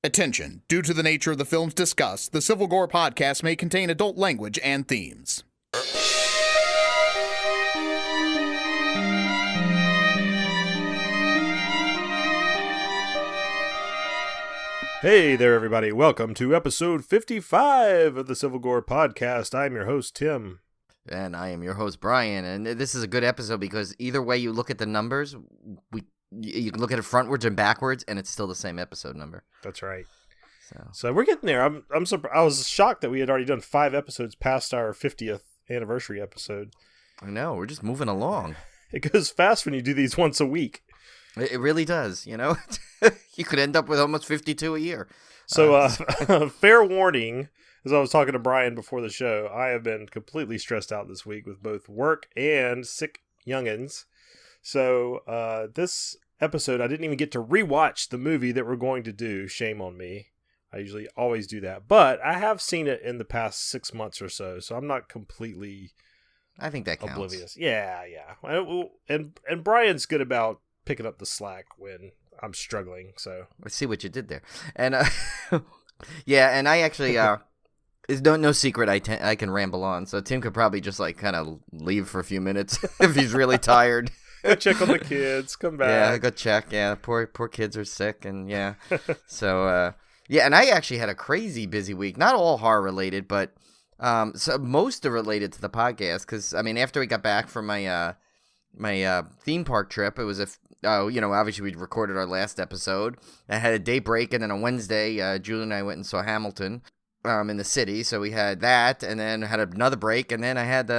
Attention, due to the nature of the films discussed, the Civil Gore podcast may contain adult language and themes. Hey there, everybody. Welcome to episode 55 of the Civil Gore podcast. I'm your host, Tim. And I am your host, Brian. And this is a good episode because either way you look at the numbers, you can look at it frontwards and backwards, and it's still the same episode number. That's right. So we're getting there. I'm surprised. I was shocked that we had already done 5 episodes past our 50th anniversary episode. I know. We're just moving along. It goes fast when you do these once a week. It really does, you know? You could end up with almost 52 a year. So, fair warning, as I was talking to Brian before the show, I have been completely stressed out this week with both work and sick youngins. So, this episode, I didn't even get to rewatch the movie that we're going to do. Shame on me. I usually always do that. But I have seen it in the past 6 months or so, so I'm not completely I think that counts. Oblivious. Yeah. And Brian's good about picking up the slack when I'm struggling, so. I see what you did there. And, yeah, and I actually, it's no secret I can ramble on, so Tim could probably just, like, kind of leave for a few minutes if he's really tired. Go check on the kids, come back. Yeah, go check, yeah, poor kids are sick, and yeah. So, yeah, and I actually had a crazy busy week. Not all horror related, but so most are related to the podcast. Because I mean, after we got back from my theme park trip, it was obviously we recorded our last episode. I had a day break, and then on Wednesday, Julie and I went and saw Hamilton in the city. So we had that, and then had another break, and then I had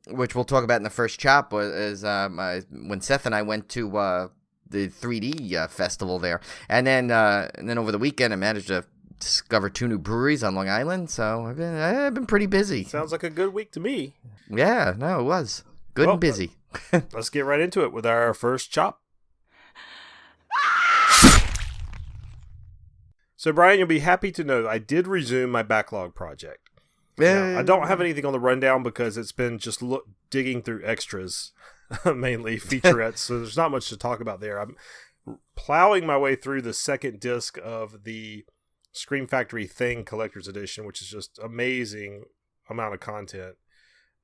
which we'll talk about in the first chop was when Seth and I went to the 3D festival there, and then over the weekend I managed to discover 2 new breweries on Long Island. So I've been pretty busy. Sounds like a good week to me. Yeah, no, it was good and busy. Let's get right into it with our first chop. So Brian, you'll be happy to know I did resume my backlog project. Now, I don't have anything on the rundown because it's been just digging through extras. Mainly featurettes, so there's not much to talk about there. I'm plowing my way through the second disc of the Scream Factory Thing Collector's Edition, which is just amazing amount of content.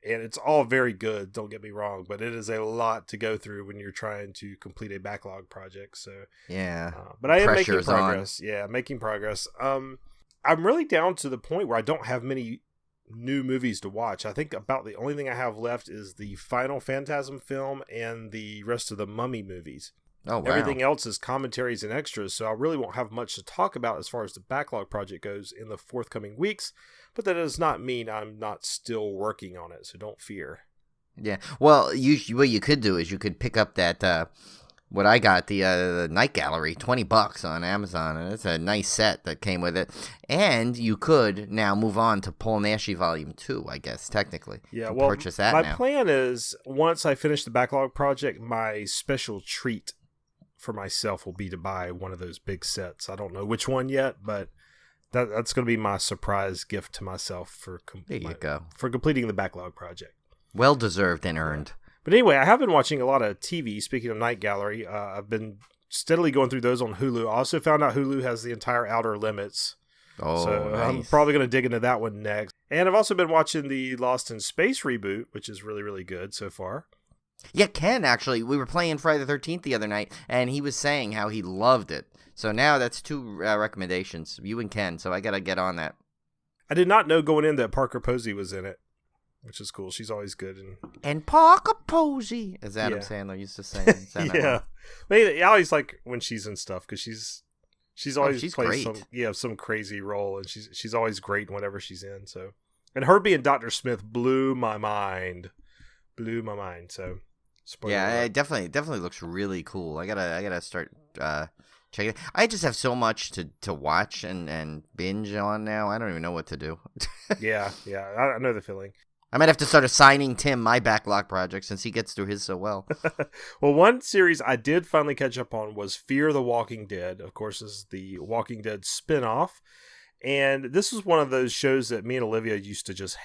And it's all very good, don't get me wrong, but it is a lot to go through when you're trying to complete a backlog project. So yeah, but I am making progress. Yeah, making progress. I'm really down to the point where I don't have many new movies to watch. I think about the only thing I have left is the final Phantasm film and the rest of the Mummy movies. Oh, wow. Everything else is commentaries and extras, so I really won't have much to talk about as far as the backlog project goes in the forthcoming weeks, but that does not mean I'm not still working on it, so don't fear. Yeah, well, what you could do is you could pick up that what I got, the Night Gallery, $20 on Amazon, and it's a nice set that came with it. And you could now move on to Paul Naschy Volume 2, I guess, technically. Yeah, well, purchase that my now. plan is, once I finish the backlog project, my special treat for myself will be to buy one of those big sets. I don't know which one yet, but that's going to be my surprise gift to myself for completing the backlog project. Well deserved and earned. But anyway, I have been watching a lot of TV. Speaking of Night Gallery, I've been steadily going through those on Hulu. I also found out Hulu has the entire Outer Limits. Oh, so nice. I'm probably going to dig into that one next. And I've also been watching the Lost in Space reboot, which is really, really good so far. Yeah, Ken, actually. We were playing Friday the 13th the other night, and he was saying how he loved it. So now that's 2 recommendations, you and Ken, so I got to get on that. I did not know going in that Parker Posey was in it. Which is cool. She's always good. And Parker Posey, as Adam Sandler used to say. Yeah. I always like when she's in stuff because she's always plays some crazy role, and she's always great whenever she's in. So, and her being Dr. Smith blew my mind. So, it definitely looks really cool. I gotta start checking it. I just have so much to watch and binge on now. I don't even know what to do. Yeah. I know the feeling. I might have to start assigning Tim my backlog project since he gets through his so well. Well, one series I did finally catch up on was Fear the Walking Dead. Of course, this is the Walking Dead spinoff. And this was one of those shows that me and Olivia used to just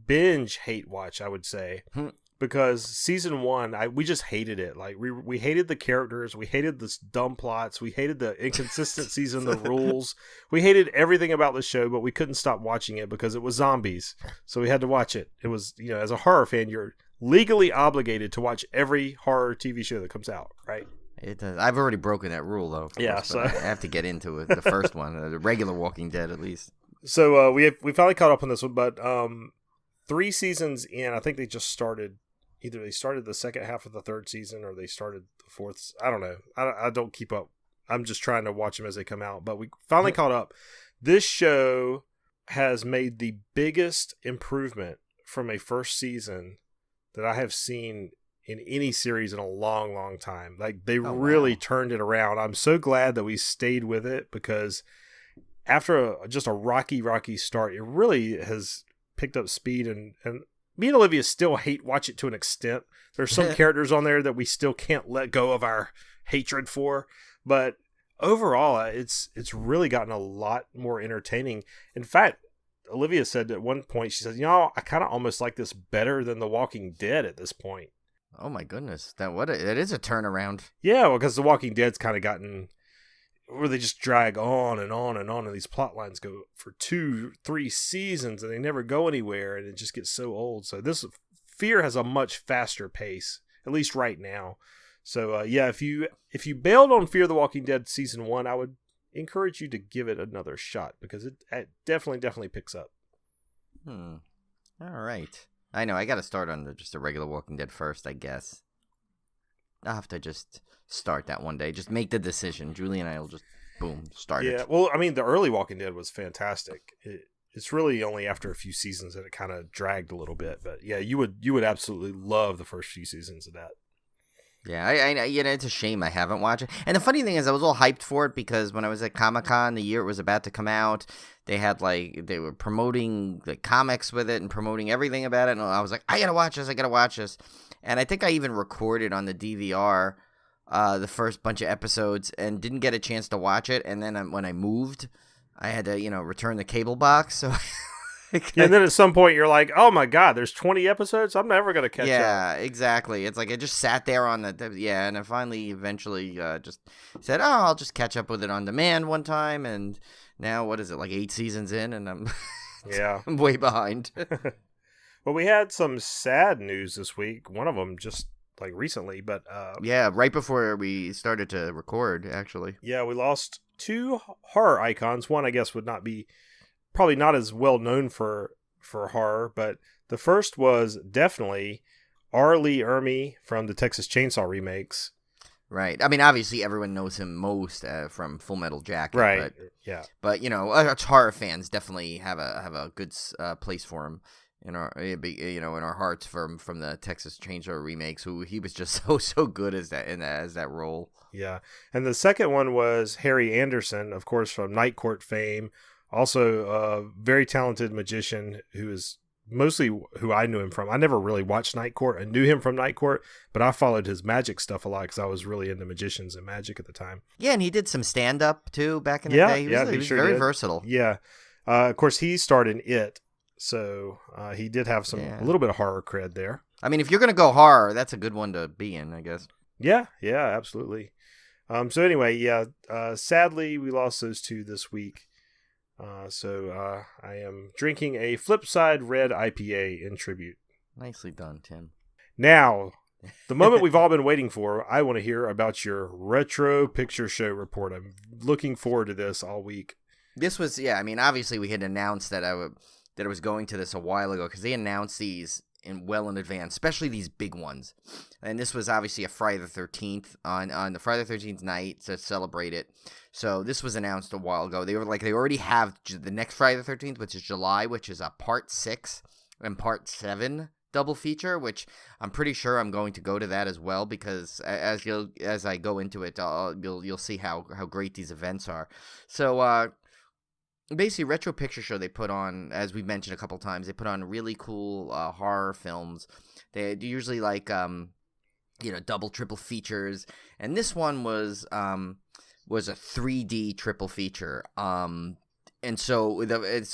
binge hate watch, I would say. because season 1, we just hated it. Like we hated the characters, we hated the dumb plots, we hated the inconsistencies in the rules, we hated everything about the show, but we couldn't stop watching it because it was zombies, so we had to watch it. It was, as a horror fan, you're legally obligated to watch every horror TV show that comes out, right? It does. I've already broken that rule, though. Yeah, course, so I have to get into it. The first one, the regular Walking Dead, at least. So we finally caught up on this one, but 3 seasons in, I think they just started. Either they started the second half of the 3rd season, or they started the 4th. I don't know. I don't keep up. I'm just trying to watch them as they come out. But we finally caught up. This show has made the biggest improvement from a first season that I have seen in any series in a long, long time. Like, they really turned it around. I'm so glad that we stayed with it, because after just a rocky start, it really has picked up speed. And me and Olivia still watch it to an extent. There's some characters on there that we still can't let go of our hatred for. But overall, it's really gotten a lot more entertaining. In fact, Olivia said at one point, she says, I kind of almost like this better than The Walking Dead at this point. Oh my goodness, that is a turnaround. Yeah, well, because The Walking Dead's kind of gotten where they just drag on and on and on, and these plot lines go for 2-3 seasons, and they never go anywhere, and it just gets so old. So this Fear has a much faster pace, at least right now. So if you bailed on Fear the Walking Dead season 1, I would encourage you to give it another shot, because it definitely picks up. All right. I know, I got to start on just a regular Walking Dead first, I guess. I'll have to just start that one day. Just make the decision. Julie and I will just, boom, start it. Yeah, well, I mean, the early Walking Dead was fantastic. It's really only after a few seasons that it kind of dragged a little bit. But yeah, you would absolutely love the first few seasons of that. Yeah, I it's a shame I haven't watched it. And the funny thing is, I was all hyped for it because when I was at Comic-Con the year it was about to come out, they were promoting the comics with it and promoting everything about it, and I was like, I gotta watch this. And I think I even recorded on the DVR the first bunch of episodes and didn't get a chance to watch it. And then when I moved, I had to return the cable box. So. And then at some point you're like, oh my God, there's 20 episodes? I'm never going to catch up. Yeah, exactly. It's like I just sat there on and I finally eventually just said, I'll just catch up with it on demand one time. And now, what is it, like 8 seasons in, and I'm, I'm way behind. Well, we had some sad news this week. One of them just like recently, but yeah, right before we started to record, actually. Yeah, we lost 2 horror icons. One, I guess, would not be probably not as well known for horror, but the first was definitely R. Lee Ermey from the Texas Chainsaw remakes. Right. I mean, obviously everyone knows him most from Full Metal Jacket. Right. But, yeah. But us horror fans definitely have a good place for him in our hearts from the Texas Chainsaw remakes. Who he was just so good as that role. Yeah. And the second one was Harry Anderson, of course, from Night Court fame. Also, a very talented magician who is mostly who I knew him from. I never really watched Night Court. I knew him from Night Court, but I followed his magic stuff a lot because I was really into magicians and magic at the time. Yeah, and he did some stand-up, too, back in the day. He was sure very did. versatile. Yeah. Of course, he starred in It, so he did have a little bit of horror cred there. I mean, if you're going to go horror, that's a good one to be in, I guess. Yeah, absolutely. So anyway, sadly, we lost those 2 this week. So I am drinking a Flipside Red IPA in tribute. Nicely done, Tim. Now, the moment we've all been waiting for, I want to hear about your retro picture show report. I'm looking forward to this all week. This was, obviously we had announced that I was going to this a while ago because they announced these in advance, especially these big ones. And this was obviously a Friday the 13th on the Friday the 13th night to celebrate it. So this was announced a while ago. They already have the next Friday the 13th, which is July, which is a part 6 and part 7 double feature, which I'm pretty sure I'm going to go to that as well, because as I go into it, you'll see how great these events are. So basically, Retro Picture Show, they put on, as we mentioned a couple times, they put on really cool horror films. They usually double, triple features, and this one was a 3D triple feature. And And so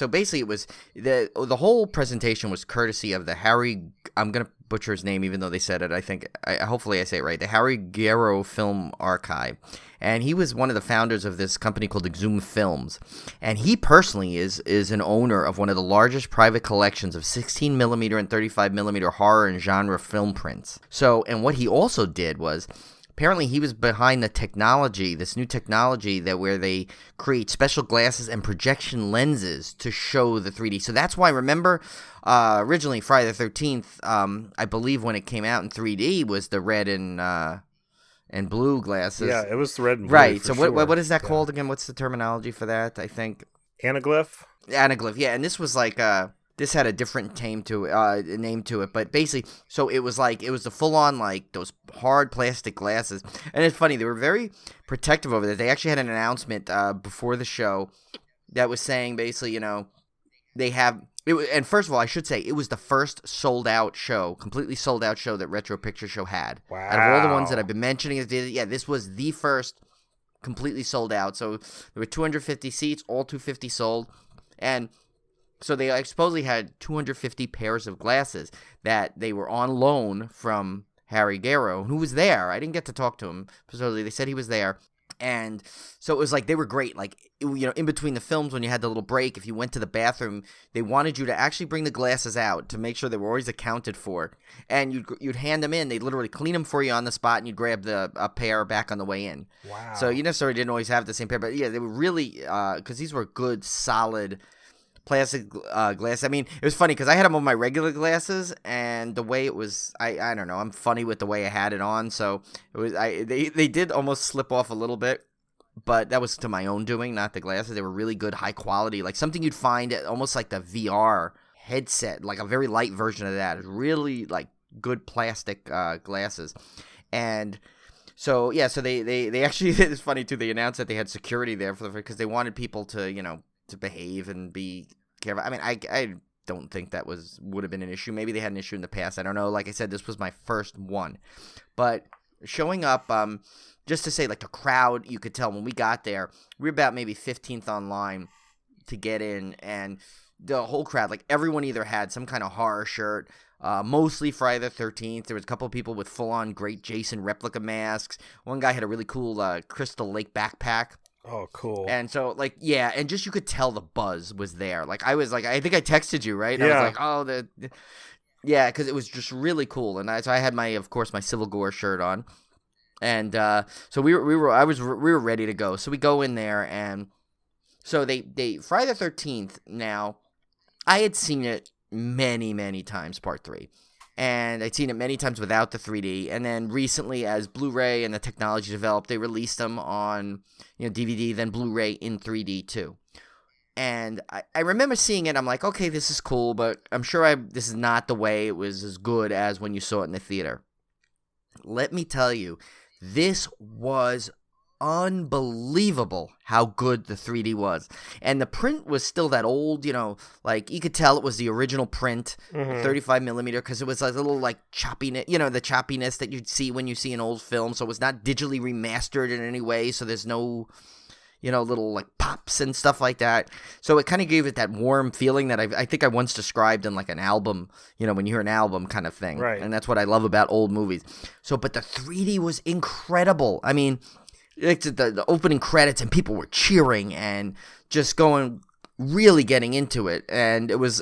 basically it was the whole presentation was courtesy of the Harry, I'm going to butcher his name even though they said it, hopefully I say it right, the Harry Garrow Film Archive. And he was one of the founders of this company called Exhume Films. And he personally is an owner of one of the largest private collections of 16mm and 35mm horror and genre film prints. So, and what he also did was, apparently he was behind the technology, this new technology where they create special glasses and projection lenses to show the 3D. So that's why, remember, originally Friday the 13th, I believe when it came out in 3D was the red and blue glasses. Yeah, it was the red and blue. Right. So sure. what is that called again? What's the terminology for that? I think Anaglyph. Anaglyph. Yeah, and this was like this had a different name to it, but basically, so it was the full on like those hard plastic glasses. And it's funny, they were very protective over that. They actually had an announcement before the show that was saying basically, they have. And first of all, I should say it was the first completely sold out show that Retro Picture Show had. Wow. Out of all the ones that I've been mentioning, this was the first completely sold out. So there were 250 seats, all 250 sold. And so they supposedly had 250 pairs of glasses that they were on loan from Harry Garrow, who was there. I didn't get to talk to him. Supposedly, they said he was there. And so it was like they were great. Like, in between the films when you had the little break, if you went to the bathroom, they wanted you to actually bring the glasses out to make sure they were always accounted for. And you'd hand them in. They'd literally clean them for you on the spot, and you'd grab a pair back on the way in. Wow. So you necessarily didn't always have the same pair. But yeah, they were really, because these were good, solid plastic glass. I mean, it was funny because I had them on my regular glasses, and the way it was, I don't know, I'm funny with the way I had it on, so it was they did almost slip off a little bit, but that was to my own doing, not the glasses. They were really good, high quality, like something you'd find at almost like the VR headset, like a very light version of that. It was really like good plastic glasses, and so yeah, so they actually, it's funny too. They announced that they had security there because they wanted people to to behave and be careful. I mean, I don't think that would have been an issue. Maybe they had an issue in the past. I don't know. Like I said, this was my first one. But showing up, just to say, like the crowd, you could tell when we got there, we were about maybe 15th online to get in, and the whole crowd, like everyone either had some kind of horror shirt, mostly Friday the 13th. There was a couple of people with full-on great Jason replica masks. One guy had a really cool Crystal Lake backpack. Oh, cool. And so, like, yeah, and just you could tell the buzz was there. Like, I was like, I think I texted you, right? And yeah. I was like, oh, yeah, because it was just really cool. And so I had of course, my Civil Gore shirt on. And so we were ready to go. So we go in there, and so they Friday the 13th. Now, I had seen it many, many times, part 3. And I'd seen it many times without the 3D. And then recently, as Blu-ray and the technology developed, they released them on DVD, then Blu-ray in 3D too. And I remember seeing it. I'm like, okay, this is cool, but I'm sure this is not the way it was as good as when you saw it in the theater. Let me tell you, this was unbelievable how good the 3D was. And the print was still that old, like you could tell it was the original print, 35mm, because it was a little like choppiness, the choppiness that you'd see when you see an old film. So it was not digitally remastered in any way. So there's no, little like pops and stuff like that. So it kind of gave it that warm feeling that I think I once described in like an album, when you hear an album kind of thing. Right. And that's what I love about old movies. So, but the 3D was incredible. I mean, the opening credits, and people were cheering and just really getting into it, and it was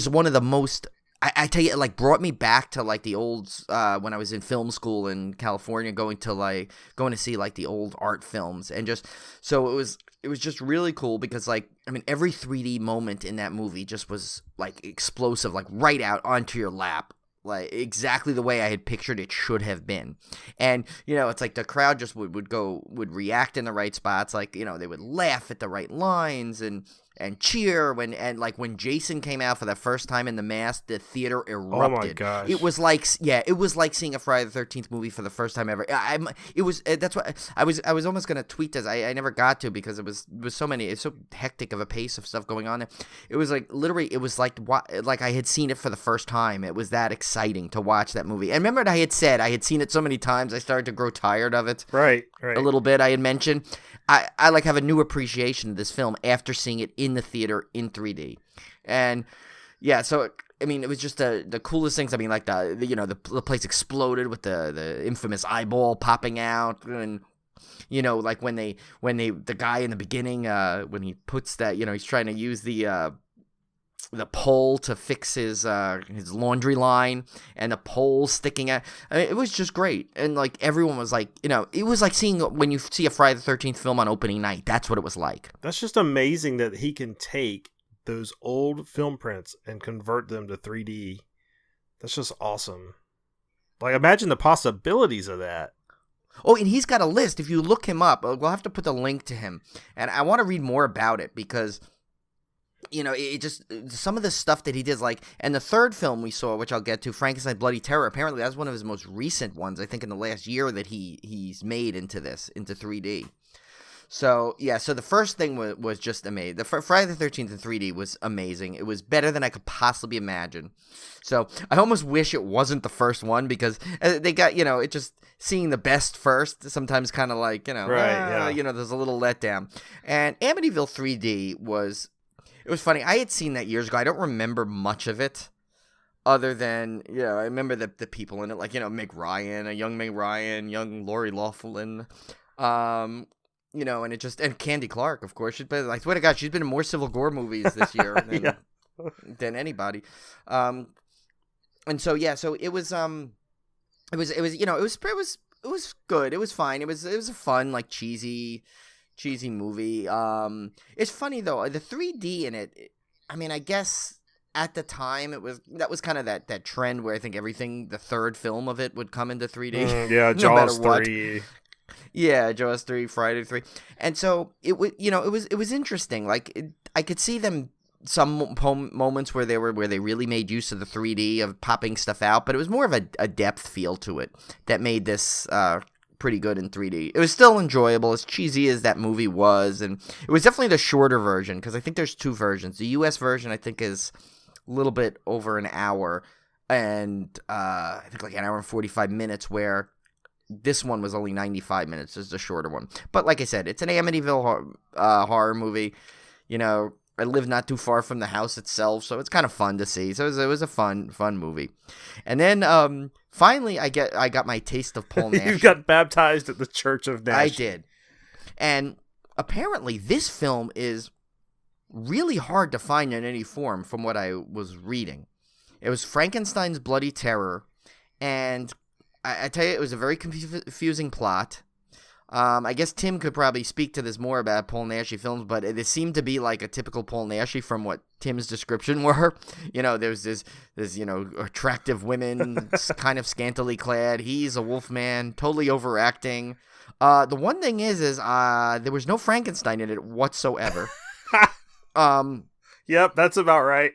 one of the most. I tell you, it like brought me back to like the old when I was in film school in California, going to see like the old art films, and just so it was just really cool because like I mean every 3D moment in that movie just was like explosive, like right out onto your lap. Like exactly the way I had pictured it should have been. And, it's like the crowd just would react in the right spots. Like, they would laugh at the right lines. And cheer when Jason came out for the first time in the mask, the theater erupted. Oh my gosh! It was like seeing a Friday the 13th movie for the first time ever. That's what I was almost gonna tweet this. I never got to because it was so many. It's so hectic of a pace of stuff going on. It was like literally, it was like I had seen it for the first time. It was that exciting to watch that movie. And remember, I had said I had seen it so many times, I started to grow tired of it. Right. A little bit. I had mentioned. I like have a new appreciation of this film after seeing it in the theater in 3D, and yeah, so I mean, it was just the coolest things. I mean, like the place exploded with the infamous eyeball popping out, and like when the guy in the beginning when he puts that he's trying to use the pole to fix his laundry line, and the pole sticking out. I mean, it was just great, and like everyone was like, it was like seeing when you see a Friday the 13th film on opening night. That's what it was like. That's just amazing that he can take those old film prints and convert them to 3D. That's just awesome. Like, imagine the possibilities of that. Oh, and he's got a list. If you look him up, we'll have to put the link to him, and I want to read more about it because. It just some of the stuff that he did, and the third film we saw, which I'll get to, Frankenstein Bloody Terror, apparently that's one of his most recent ones, I think in the last year that he's made into 3D. So, yeah, so the first thing was just amazing. The Friday the 13th in 3D was amazing. It was better than I could possibly imagine. So, I almost wish it wasn't the first one because they got, it just seeing the best first sometimes kind of like, right, yeah. There's a little letdown. And Amityville 3D was... It was funny. I had seen that years ago. I don't remember much of it other than, I remember the people in it, like, Meg Ryan, a young Meg Ryan, young Lori Loughlin, and and Candy Clark, of course. I swear to God, she's been in more Civil Gore movies this year than anybody. And so, so it was good. It was fine. It was a fun, like, cheesy movie. It's funny though, the 3D in it, I mean, I guess at the time that was kind of that trend where I think the third film of it would come into 3D. Yeah, no Jaws matter 3. What. Yeah, Jaws 3, Friday 3. And so it was interesting. Like I could see them some moments where they really made use of the 3D of popping stuff out, but it was more of a depth feel to it that made this pretty good in 3D. It was still enjoyable, as cheesy as that movie was, and it was definitely the shorter version, because I think there's two versions. The US version, I think, is a little bit over an hour, and I think like an hour and 45 minutes, where this one was only 95 minutes, is the shorter one. But like I said, it's an Amityville horror movie. I live not too far from the house itself, so it's kind of fun to see. So it was a fun movie. And then finally, I got my taste of Paul Nash. You got baptized at the Church of Nash. I did. And apparently, this film is really hard to find in any form, from what I was reading. It was Frankenstein's Bloody Terror, and I tell you, it was a very confusing plot. I guess Tim could probably speak to this more about Paul Naschy films, but it seemed to be like a typical Paul Naschy from what Tim's description were. There's this attractive women, kind of scantily clad. He's a wolf man, totally overacting. The one thing is there was no Frankenstein in it whatsoever. Yep, that's about right.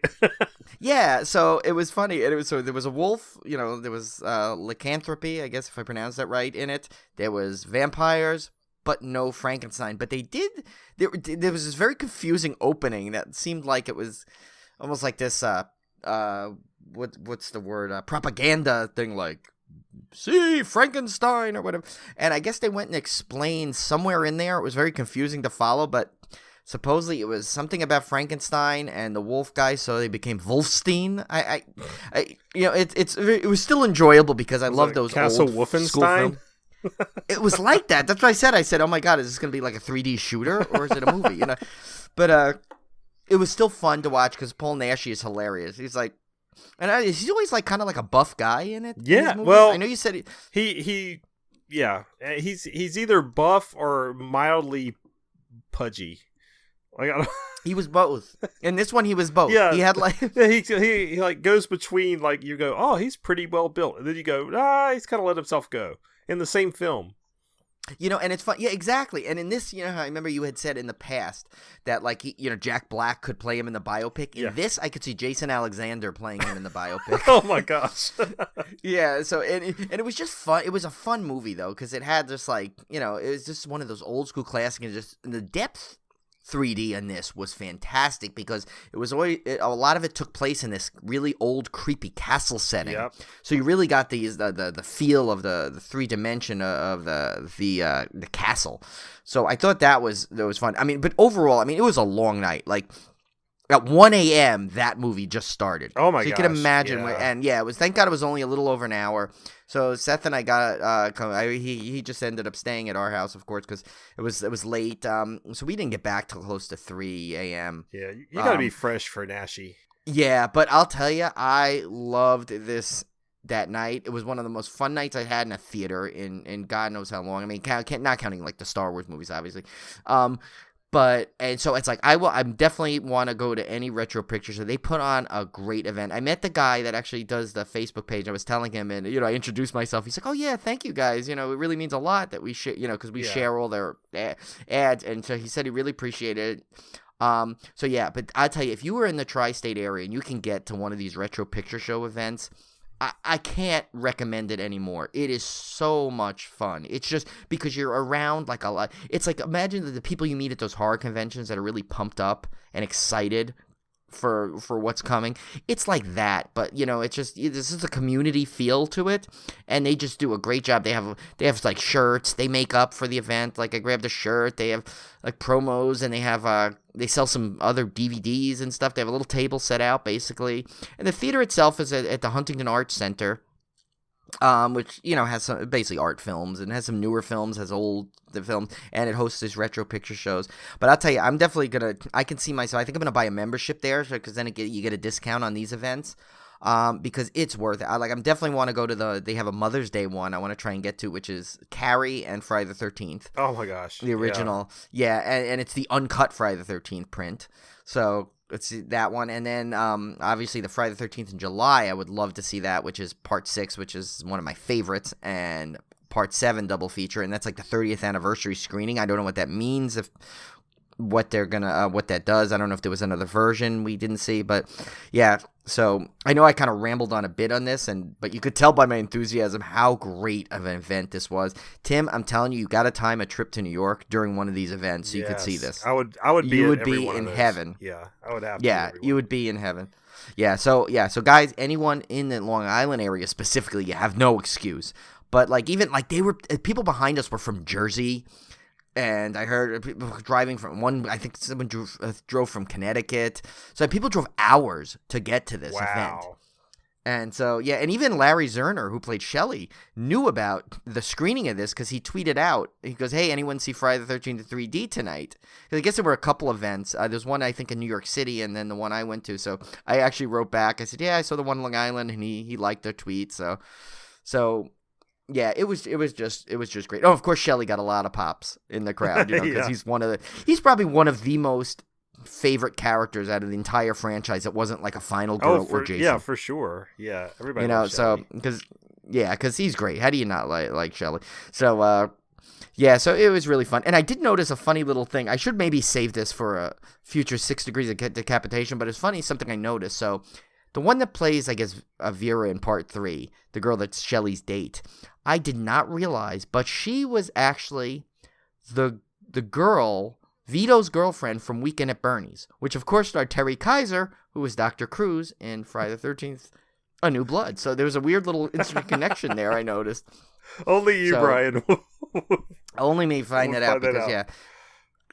Yeah, so it was funny. There was a wolf, there was lycanthropy, I guess if I pronounced that right, in it. There was vampires, but no Frankenstein. But there was this very confusing opening that seemed like it was almost like this, what's the word, propaganda thing, like, see, Frankenstein, or whatever. And I guess they went and explained somewhere in there. It was very confusing to follow, but supposedly it was something about Frankenstein and the wolf guy, so they became Wolfstein. It was still enjoyable because I love those Castle old Wolfenstein. It was like that. That's what I said. I said, "Oh my God, is this going to be like a 3D shooter or is it a movie?" But it was still fun to watch because Paul Naschy is hilarious. He's like, he's always like kind of like a buff guy in it. Yeah, well, I know you said he's either buff or mildly pudgy. He was both. In this one, he was both. Yeah, he had like he like goes between, like, you go, oh, he's pretty well built, and then you go, he's kind of let himself go in the same film. And it's fun. Yeah, exactly. And in this, I remember you had said in the past that, like, Jack Black could play him in the biopic. In this, I could see Jason Alexander playing him in the biopic. Oh, my gosh. Yeah, so, and it was just fun. It was a fun movie, though, because it had just, like, it was just one of those old school classics, and the depth 3D in this was fantastic because it was always a lot of it took place in this really old creepy castle setting. Yep. So you really got the feel of the 3D of the castle. So I thought that was fun. I mean, but overall, it was a long night. Like at 1 a.m. that movie just started. Oh my gosh. So you gosh, can imagine, yeah. and it was. Thank God it was only a little over an hour. So Seth and I got he just ended up staying at our house, of course, because it was late. So we didn't get back till close to 3 a.m. Yeah, you got to be fresh for Nashi. Yeah, but I'll tell you, I loved this that night. It was one of the most fun nights I had in a theater in God knows how long. I mean, not counting like the Star Wars movies, obviously. And so it's like I'm definitely want to go to any retro picture show. They put on a great event. I met the guy that actually does the Facebook page. I was telling him, and I introduced myself. He's like, "Oh yeah, thank you guys. It really means a lot that we share. Because we share all their ads." And so he said he really appreciated it. So yeah, but I tell you, if you were in the tri-state area and you can get to one of these retro picture show events, I can't recommend it anymore. It is so much fun. It's just because you're around like a lot. It's like, imagine the people you meet at those horror conventions that are really pumped up and excited for what's coming. It's like that, but it's just, this is a community feel to it, and they just do a great job. They have like shirts they make up for the event. Like I grabbed a shirt. They have like promos, and they sell some other DVDs and stuff. They have a little table set out basically, and the theater itself is at the Huntington Arts Center. Which has some basically art films and has some newer films, has old films, and it hosts these retro picture shows. But I'll tell you, I'm definitely I can see myself. I think I'm gonna buy a membership there, because then you get a discount on these events. Because it's worth it. I'm definitely want to go to they have a Mother's Day one I want to try and get to, which is Carrie and Friday the 13th. Oh my gosh, the original, yeah, and it's the uncut Friday the 13th print. So let's see that one, and then obviously the Friday the 13th in July. I would love to see that, which is part 6, which is one of my favorites, and part 7 double feature, and that's like the 30th anniversary screening. I don't know what that means, what that does. I don't know if there was another version we didn't see, but yeah. So I know I kind of rambled on a bit on this, but you could tell by my enthusiasm how great of an event this was. Tim, I'm telling you, got to time a trip to New York during one of these events so you could see this. I would be. You would be in heaven. Yeah, I would have. Yeah, you would be in heaven. Yeah. So guys, anyone in the Long Island area specifically, you have no excuse. But people behind us were from Jersey. And I heard people driving from I think someone drove from Connecticut. So people drove hours to get to this event. And so, yeah, and even Larry Zerner, who played Shelley, knew about the screening of this because he tweeted out. He goes, "Hey, anyone see Friday the 13th in 3D tonight?" I guess there were a couple events. There's one, I think, in New York City, and then the one I went to. So I actually wrote back. I said, "Yeah, I saw the one in Long Island," and he liked the tweet. So yeah, it was just great. Oh, of course, Shelley got a lot of pops in the crowd, because he's probably one of the most favorite characters out of the entire franchise. It wasn't like a final girl or Jason. Yeah, for sure. Yeah, everybody. Loves so because he's great. How do you not like Shelley? So yeah, so it was really fun, and I did notice a funny little thing. I should maybe save this for a future 6 Degrees of Decapitation, but it's funny, something I noticed. So the one that plays, I guess, Vera in part 3, the girl that's Shelley's date, I did not realize, but she was actually the girl, Vito's girlfriend from Weekend at Bernie's, which of course starred Terry Kaiser, who was Dr. Cruz in Friday the 13th, A New Blood. So there was a weird little instant connection there, I noticed. Only you, Brian. Only me find that out because, yeah.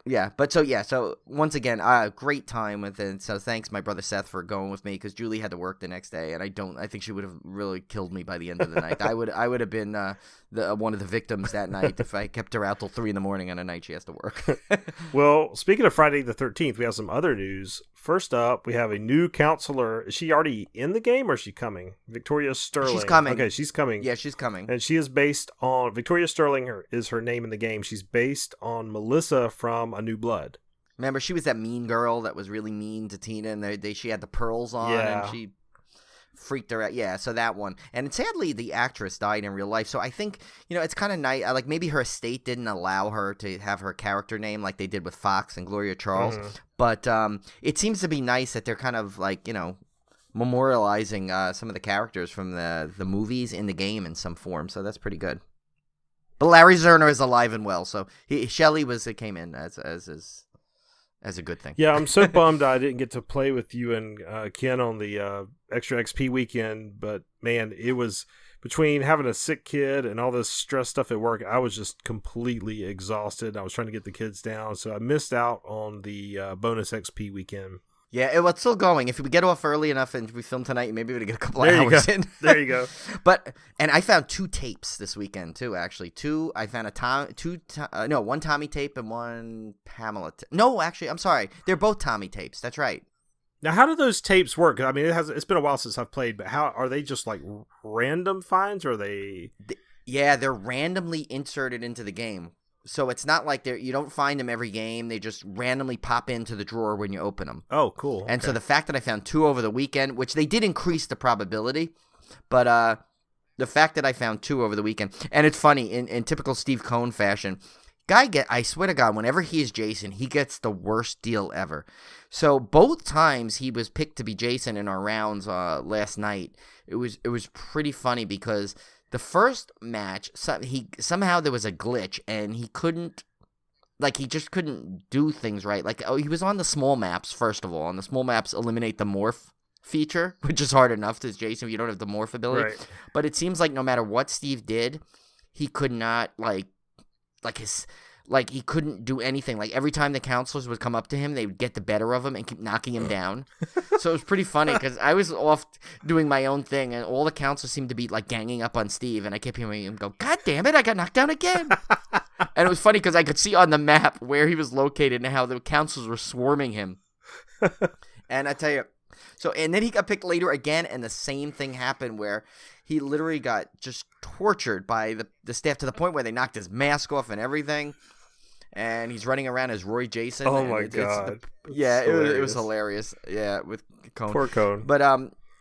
Yeah, so once again, great time with it. So thanks, my brother Seth, for going with me, because Julie had to work the next day, and I think she would have really killed me by the end of the night. I would have been one of the victims that night if I kept her out till 3 a.m. on a night she has to work. Well, speaking of Friday the 13th, we have some other news. First up, we have a new counselor. Is she already in the game, or is she coming? Victoria Sterling. She's coming. Okay, she's coming. Yeah, she's coming. And she is based on Victoria Sterling. Is her name in the game? She's based on Melissa from A New Blood. Remember, she was that mean girl that was really mean to Tina, and she had the pearls on, and she freaked her out. Yeah, so that one. And sadly, the actress died in real life. So I think, it's kind of nice. Like maybe her estate didn't allow her to have her character name like they did with Fox and Gloria Charles. Mm-hmm. But it seems to be nice that they're kind of like, memorializing some of the characters from the movies in the game in some form. So that's pretty good. But Larry Zerner is alive and well. So Shelley came in as a good thing. Yeah, I'm so bummed I didn't get to play with you and Ken on the Extra XP weekend. But, man, it was between having a sick kid and all this stress stuff at work, I was just completely exhausted. I was trying to get the kids down. So I missed out on the bonus XP weekend. Yeah, it's still going. If we get off early enough and we film tonight, maybe we'll get a couple of hours in. There you go. And I found 2 tapes this weekend too. Actually, I found one Tommy tape and one Pamela. No, actually, I'm sorry. They're both Tommy tapes. That's right. Now, how do those tapes work? I mean, it's been a while since I've played, but how are they just like random finds, or are they? Yeah, they're randomly inserted into the game. So it's not like you don't find them every game. They just randomly pop into the drawer when you open them. Oh, cool. And so the fact that I found 2 over the weekend, which they did increase the probability, but the fact that I found 2 over the weekend, and it's funny, in typical Steve Cohn fashion, I swear to God, whenever he is Jason, he gets the worst deal ever. So both times he was picked to be Jason in our rounds last night, it was pretty funny because the first match, somehow there was a glitch, and he just couldn't do things right. Like, he was on the small maps, first of all, and the small maps eliminate the morph feature, which is hard enough to Jason if you don't have the morph ability. Right. But it seems like no matter what Steve did, he could not, he couldn't do anything. Like, every time the counselors would come up to him, they would get the better of him and keep knocking him down. So it was pretty funny because I was off doing my own thing, and all the counselors seemed to be, ganging up on Steve, and I kept hearing him go, "God damn it, I got knocked down again." And it was funny because I could see on the map where he was located and how the counselors were swarming him. And I tell you, and then he got picked later again, and the same thing happened where he literally got just tortured by the staff to the point where they knocked his mask off and everything. And he's running around as Roy Jason. Oh, my God. It was hilarious. Yeah, with Cone. Poor Cone. But,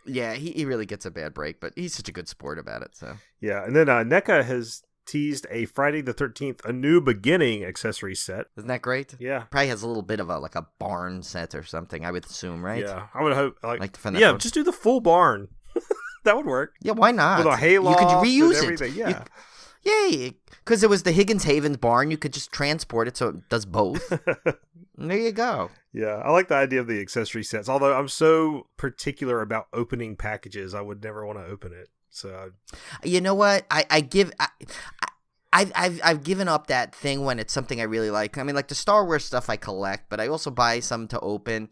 yeah, he really gets a bad break, but he's such a good sport about it. So yeah, and then NECA has teased a Friday the 13th, A New Beginning accessory set. Isn't that great? Yeah. Probably has a little bit of a barn set or something, I would assume, right? Yeah, I would hope. Just do the full barn. That would work. Yeah, why not? With a hayloft, you could reuse and everything. Yeah. Yeah, because it was the Higgins Havens barn. You could just transport it so it does both. There you go. Yeah, I like the idea of the accessory sets. Although I'm so particular about opening packages, I would never want to open it. So, you know what? I've given up that thing when it's something I really like. I mean, like the Star Wars stuff I collect, but I also buy some to open.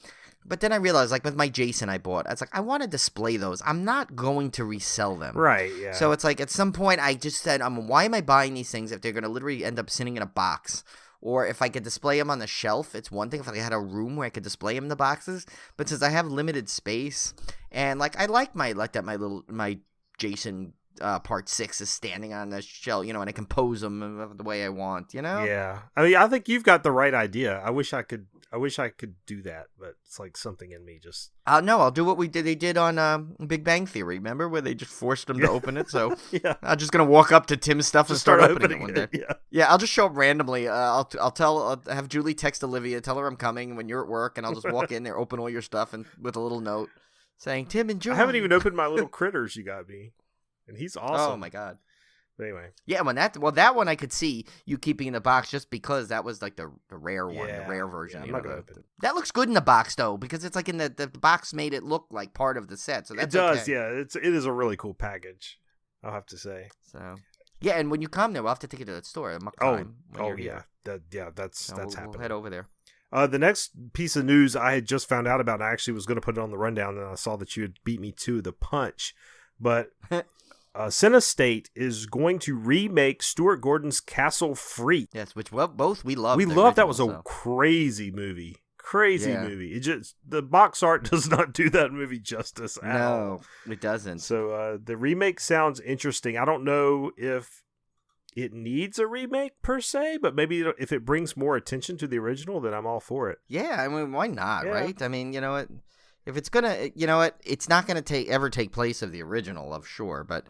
But then I realized, with my Jason I bought, it's I want to display those. I'm not going to resell them. Right, yeah. So it's at some point I just said, why am I buying these things if they're going to literally end up sitting in a box? Or if I could display them on the shelf, it's one thing. If I had a room where I could display them in the boxes. But since I have limited space, and I like my Jason Part 6 is standing on the shelf, and I can pose them the way I want, Yeah. I mean, I think you've got the right idea. I wish I could do that, but it's something in me just... No, I'll do what they did on Big Bang Theory, remember? Where they just forced him to open it, so yeah. I'm just going to walk up to Tim's stuff and start opening it one day. Yeah. Yeah, I'll just show up randomly. I'll have Julie text Olivia, tell her I'm coming when you're at work, and I'll just walk in there, open all your stuff, and with a little note saying, "Tim, enjoy." I haven't even opened my little critters you got me, and he's awesome. Oh, my God. But anyway. Yeah, that one I could see you keeping in the box just because that was the rare one, the rare version. Yeah, I'm not gonna open it. That looks good in the box though, because it's in the box made it look like part of the set. So that's it does, okay. Yeah. It is a really cool package, I'll have to say. So yeah, and when you come there, we'll have to take you to that store. Yeah. That's happening. We'll head over there. The next piece of news I had just found out about, and I actually was going to put it on the rundown, and I saw that you had beat me to the punch, but. Cinestate is going to remake Stuart Gordon's Castle Freak. Yes, which both we loved. We loved that. Was a crazy movie. Movie. It just the box art does not do that movie justice at all. No, it doesn't. So the remake sounds interesting. I don't know if it needs a remake per se, but maybe if it brings more attention to the original, then I'm all for it. Yeah, I mean, why not, right? I mean, If it's gonna, you know what, it's not gonna ever take place of the original, I'm sure, but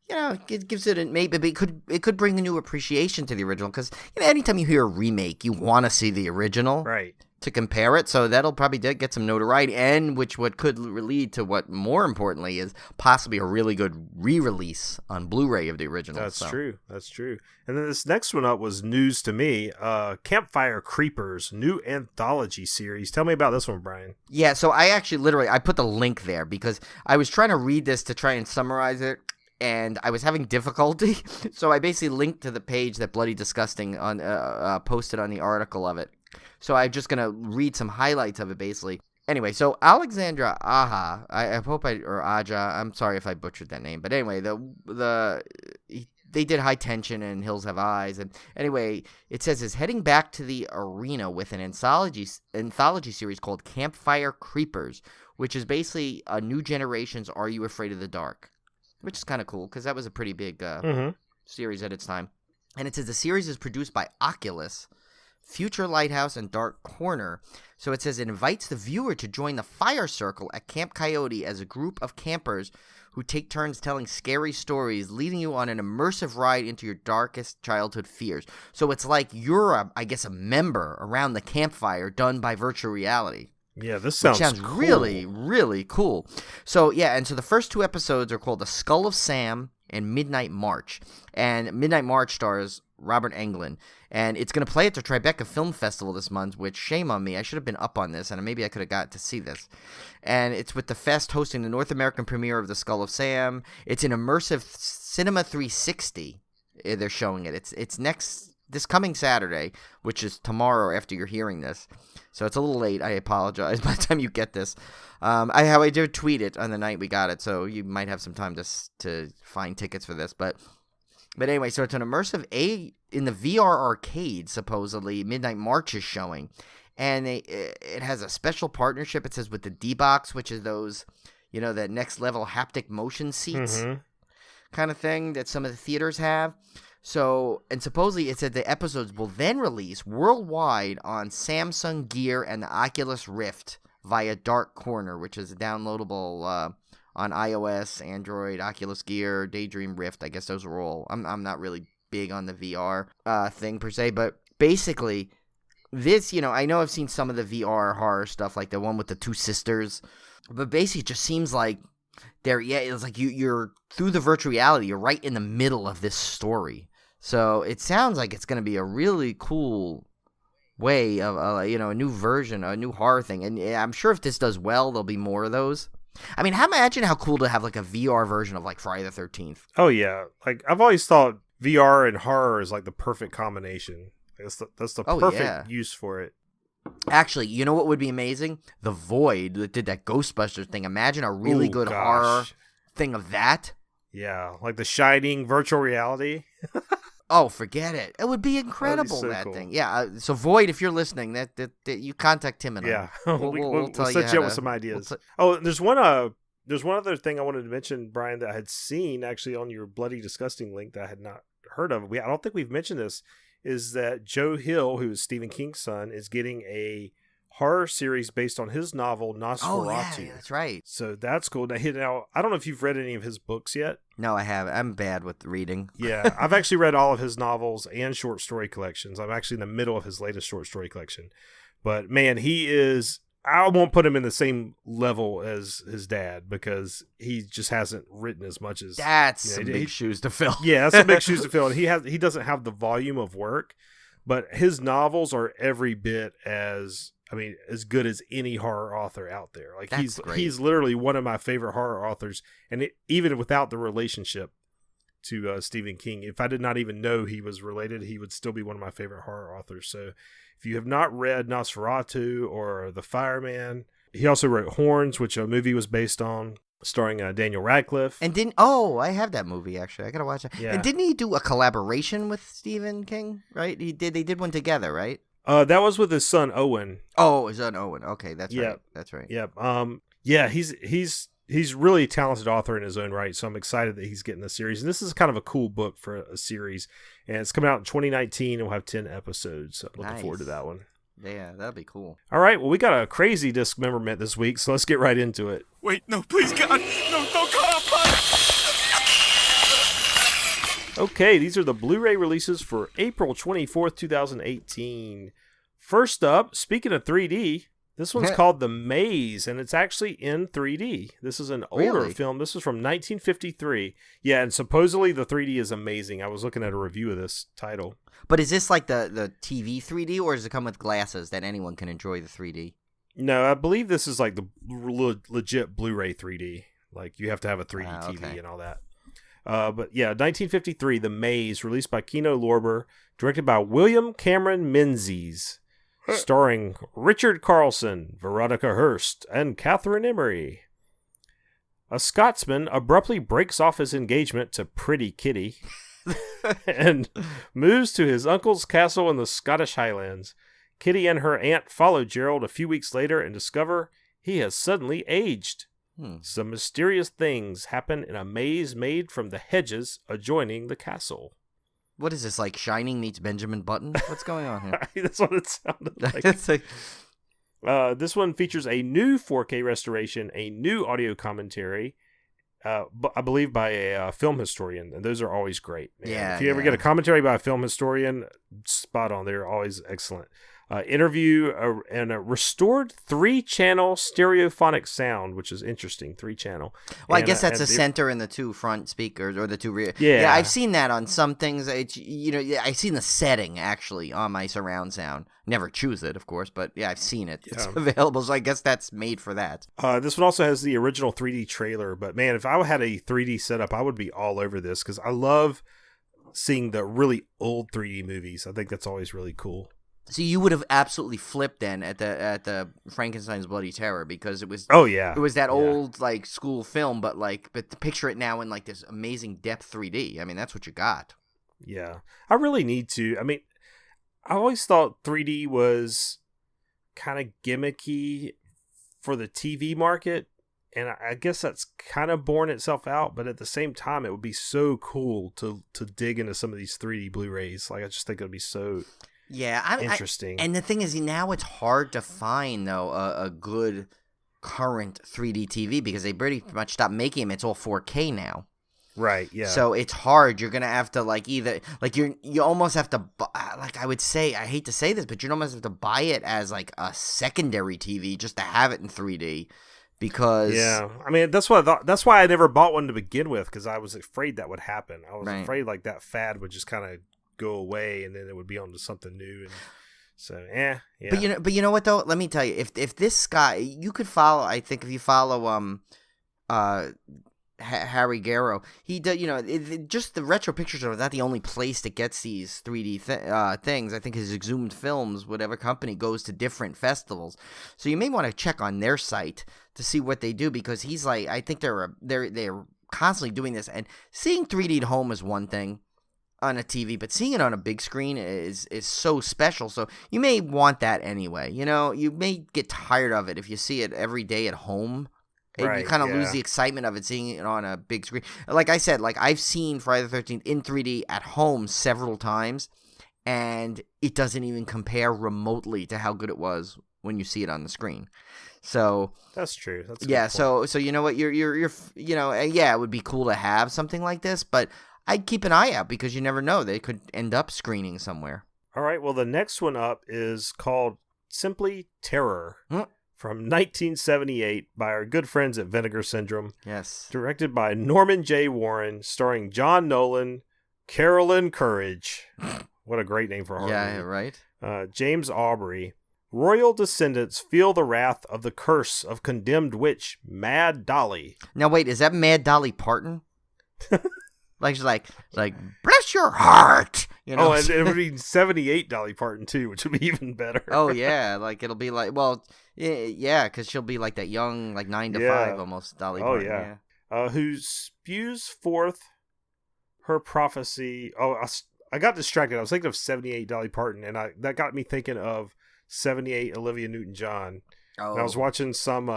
you know, it gives it maybe it could bring a new appreciation to the original, because you know, anytime you hear a remake, you want to see the original, right, to compare it. So that'll probably get some notoriety, and what could lead to what more importantly is possibly a really good re-release on Blu-ray of the original. That's true. And then this next one up was news to me. Campfire Creepers, new anthology series. Tell me about this one, Brian. Yeah, so I actually I put the link there because I was trying to read this to try and summarize it, and I was having difficulty. So I basically linked to the page that Bloody Disgusting posted on the article of it. So I'm just going to read some highlights of it, basically. Anyway, so Alexandra Aja, or Aja, I'm sorry if I butchered that name. But anyway, they did High Tension and Hills Have Eyes. And anyway, it says is heading back to the arena with an anthology series called Campfire Creepers, which is basically a new generation's Are You Afraid of the Dark? Which is kind of cool because that was a pretty big series at its time. And it says the series is produced by Oculus, Future Lighthouse, and Dark Corner. So it says it invites the viewer to join the fire circle at Camp Coyote as a group of campers who take turns telling scary stories, leading you on an immersive ride into your darkest childhood fears. So it's like you're, a member around the campfire done by virtual reality. Yeah, this sounds cool. Really, really cool. So, yeah, and so the first 2 episodes are called The Skull of Sam and Midnight March. And Midnight March stars Robert Englund. And it's going to play at the Tribeca Film Festival this month, which, shame on me, I should have been up on this, and maybe I could have got to see this. And it's with the Fest hosting the North American premiere of The Skull of Sam. It's an immersive Cinema 360. They're showing it. It's this coming Saturday, which is tomorrow after you're hearing this. So it's a little late. I apologize by the time you get this. I did tweet it on the night we got it, so you might have some time to find tickets for this. But anyway, so it's an immersive in the VR arcade, supposedly. Midnight March is showing. And it has a special partnership, it says, with the D-Box, which is those, that next level haptic motion seats kind of thing that some of the theaters have. So, and supposedly it said the episodes will then release worldwide on Samsung Gear and the Oculus Rift via Dark Corner, which is downloadable on iOS, Android, Oculus Gear, Daydream, Rift. I guess those are all. I'm not really big on the VR thing per se, but basically this, I know I've seen some of the VR horror stuff, like the one with the 2 sisters, but basically it just seems like it's like you're through the virtual reality, you're right in the middle of this story. So it sounds like it's going to be a really cool way of, a new version, a new horror thing. And I'm sure if this does well, there'll be more of those. I mean, imagine how cool to have like a VR version of like Friday the 13th. Oh, yeah. Like I've always thought VR and horror is like the perfect combination. That's the perfect use for it. Actually, you know what would be amazing? The Void that did that Ghostbusters thing. Imagine a really good horror thing of that. Yeah, like The Shining virtual reality. Oh, forget it! It would be incredible. So that cool. thing. Yeah. So Void, if you're listening, that you contact Tim and yeah, we'll tell set you up with some ideas. There's one other thing I wanted to mention, Brian, that I had seen actually on your Bloody Disgusting link that I had not heard of. I don't think we've mentioned this. Is that Joe Hill, who is Stephen King's son, is getting a horror series based on his novel Nosferatu. Oh, yeah, that's right. So that's cool. Now, I don't know if you've read any of his books yet. No, I haven't. I'm bad with reading. Yeah, I've actually read all of his novels and short story collections. I'm actually in the middle of his latest short story collection. But, man, he is... I won't put him in the same level as his dad because he just hasn't written as much as... That's some big shoes to fill. Yeah, that's some big shoes to fill. And he doesn't have the volume of work, but his novels are every bit as good as any horror author out there. Like he's literally one of my favorite horror authors, and even without the relationship to Stephen King, if I did not even know he was related, he would still be one of my favorite horror authors. So if you have not read Nosferatu or The Fireman, he also wrote Horns, which a movie was based on, starring Daniel Radcliffe. And I have that movie actually. I gotta watch it. Yeah. And didn't he do a collaboration with Stephen King? Right? They did one together, right? That was with his son Owen. Oh, his son Owen. Okay, that's right. That's right. Yep. Yeah. He's really a talented author in his own right, so I'm excited that he's getting this series. And this is kind of a cool book for a series, and it's coming out in 2019 and we'll have 10 episodes. So I'm looking forward to that one. Yeah, that'd be cool. All right, well, we got a crazy dismemberment this week, so let's get right into it. Wait, no, please, God. No, don't call up, Okay, these are the Blu-ray releases for April 24th, 2018. First up, speaking of 3D, this one's called The Maze, and it's actually in 3D. This is an older film. This is from 1953. Yeah, and supposedly the 3D is amazing. I was looking at a review of this title. But is this like the TV 3D, or does it come with glasses that anyone can enjoy the 3D? No, I believe this is like the legit Blu-ray 3D. Like, you have to have a 3D TV and all that. But yeah, 1953, The Maze, released by Kino Lorber, directed by William Cameron Menzies, starring Richard Carlson, Veronica Hurst, and Catherine Emery. A Scotsman abruptly breaks off his engagement to Pretty Kitty and moves to his uncle's castle in the Scottish Highlands. Kitty and her aunt follow Gerald a few weeks later and discover he has suddenly aged. Some mysterious things happen in a maze made from the hedges adjoining the castle. What is this, like Shining meets Benjamin Button? What's going on here? That's what it sounded like. This one features a new 4K restoration, a new audio commentary, I believe by a film historian, and those are always great. Man. Yeah, if you ever get a commentary by a film historian, spot on. They're always excellent. Interview and a restored 3-channel stereophonic sound, which is interesting. 3-channel. Well, I guess that's the center and the 2 front speakers, or the 2 rear. Yeah, I've seen that on some things. It's, I've seen the setting actually on my surround sound. Never choose it, of course, but yeah, I've seen it. It's available, so I guess that's made for that. This one also has the original 3D trailer, but man, if I had a 3D setup, I would be all over this because I love seeing the really old 3D movies. I think that's always really cool. So you would have absolutely flipped then at the Frankenstein's Bloody Terror because it was it was that old like school film, but to picture it now in like this amazing depth 3D. I mean, that's what you got. Yeah, I really need to. I mean, I always thought 3D was kind of gimmicky for the TV market, and I guess that's kind of borne itself out. But at the same time, it would be so cool to dig into some of these 3D Blu-rays. Like, I just think it would be so. Yeah, interesting. And the thing is, now it's hard to find though a good current 3D TV because they pretty much stopped making them. It's all 4K now. Right. Yeah. So it's hard. You're gonna have to you almost have to I would say, I hate to say this, but you almost have to buy it as like a secondary TV just to have it in 3D. Because I mean, that's what I thought. That's why I never bought one to begin with because I was afraid that would happen. I was afraid like that fad would just kind of go away and then it would be on to something new, and so yeah. But you know what though? Let me tell you, if this guy, you could follow. I think if you follow Harry Garrow, he does. Just the retro pictures are not the only place that gets these 3D things. I think his Exhumed Films, whatever company, goes to different festivals. So you may want to check on their site to see what they do because he's like, I think they're constantly doing this, and seeing 3D at home is one thing on a TV, but seeing it on a big screen is so special. So you may want that anyway. You may get tired of it if you see it every day at home. Right, you kind of lose the excitement of it seeing it on a big screen. Like I said, like I've seen Friday the 13th in 3D at home several times, and it doesn't even compare remotely to how good it was when you see it on the screen. So that's true. That's so you know what, you're it would be cool to have something like this, but I'd keep an eye out because you never know. They could end up screening somewhere. All right. Well, the next one up is called Simply Terror from 1978 by our good friends at Vinegar Syndrome. Yes. Directed by Norman J. Warren, starring John Nolan, Carolyn Courage. What a great name for a horror movie. Right. James Aubrey. Royal descendants feel the wrath of the curse of condemned witch Mad Dolly. Now, wait, is that Mad Dolly Parton? Like she's like bless your heart, Oh, and it would be 78 Dolly Parton too, which would be even better. Oh yeah, like it'll be like, well, yeah, because she'll be like that young, like 9 to 5 almost Dolly Parton. Oh yeah. Who spews forth her prophecy? Oh, I got distracted. I was thinking of 78 Dolly Parton, and that got me thinking of 78 Olivia Newton-John. Oh. And I was watching some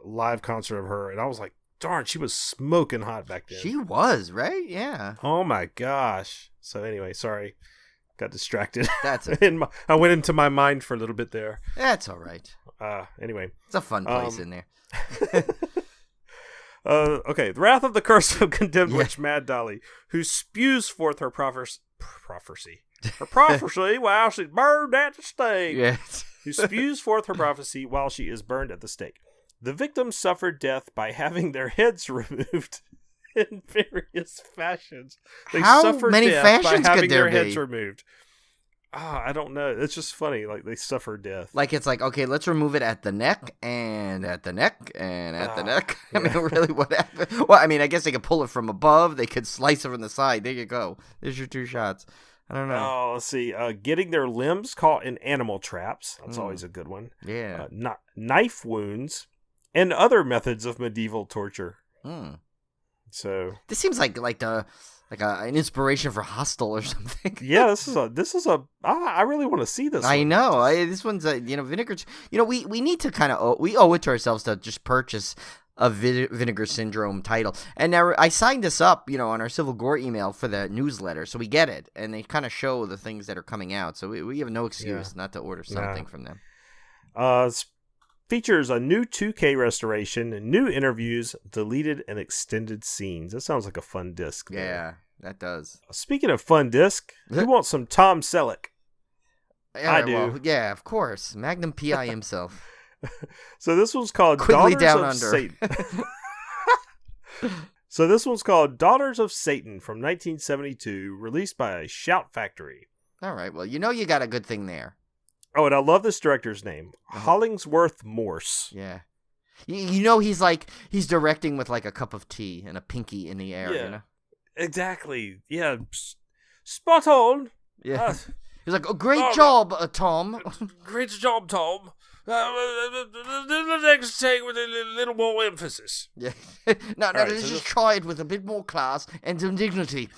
live concert of her, and I was like, darn, she was smoking hot back then. She was, right? Yeah. Oh my gosh. So anyway, sorry. Got distracted. That's it. I went into my mind for a little bit there. That's all right. Anyway. It's a fun place in there. Okay. The Wrath of the Curse of Condemned Witch Mad Dolly, who spews forth her prophecy. Her prophecy while she's burned at the stake. Yes. Who spews forth her prophecy while she is burned at the stake. The victims suffered death by having their heads removed in various fashions. They How suffered many death fashions by having could there their heads be? removed. I don't know. It's just funny. Like, they suffer death. Like, it's like, okay, let's remove it at the neck and at the neck and at the neck. I mean, really, what happened? Well, I mean, I guess they could pull it from above. They could slice it from the side. There you go. There's your 2 shots. I don't know. Oh, let's see. Getting their limbs caught in animal traps. That's always a good one. Yeah. Knife wounds and other methods of medieval torture. So This seems like an inspiration for Hostel or something. yeah, this is a. I really want to see this. I one. know. This one's vinegar. We need to kind of we owe it to ourselves to just purchase a Vinegar Syndrome title. And now I signed this up, on our Civil Gore email for the newsletter, so we get it, and they kind of show the things that are coming out. So we have no excuse not to order something from them. Features a new 2K restoration, new interviews, deleted and extended scenes. That sounds like a fun disc. There. Yeah, that does. Speaking of fun disc, who wants some Tom Selleck? I do. Well, yeah, of course. Magnum PI himself. So this one's called Quickly Daughters Down of Under. Satan. So this one's called Daughters of Satan from 1972, released by Shout Factory. All right. Well, you got a good thing there. Oh, and I love this director's name, Hollingsworth Morse. Yeah. He's directing with like a cup of tea and a pinky in the air, Yeah. Exactly. Yeah. Spot on. Yeah. He's like, great job, Tom. Great job, Tom. The next take with a little more emphasis. Yeah. No, right, let's so just try it with a bit more class and some dignity.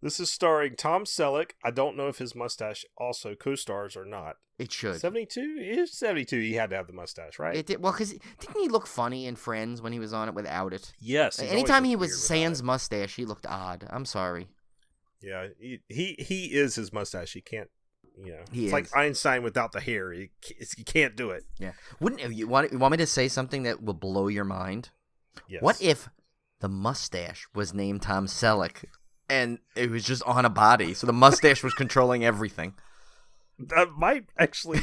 This is starring Tom Selleck. I don't know if his mustache also co-stars or not. It should. 72? It is 72. He had to have the mustache, right? It did. Well, because didn't he look funny in Friends when he was on it without it? Yes. Anytime he was sans mustache, he looked odd. I'm sorry. Yeah, he is his mustache. He can't, He it's is. like Einstein without the hair. He can't do it. Yeah. Wouldn't you want me to say something that will blow your mind? Yes. What if the mustache was named Tom Selleck and it was just on a body, so the mustache was controlling everything? That might actually.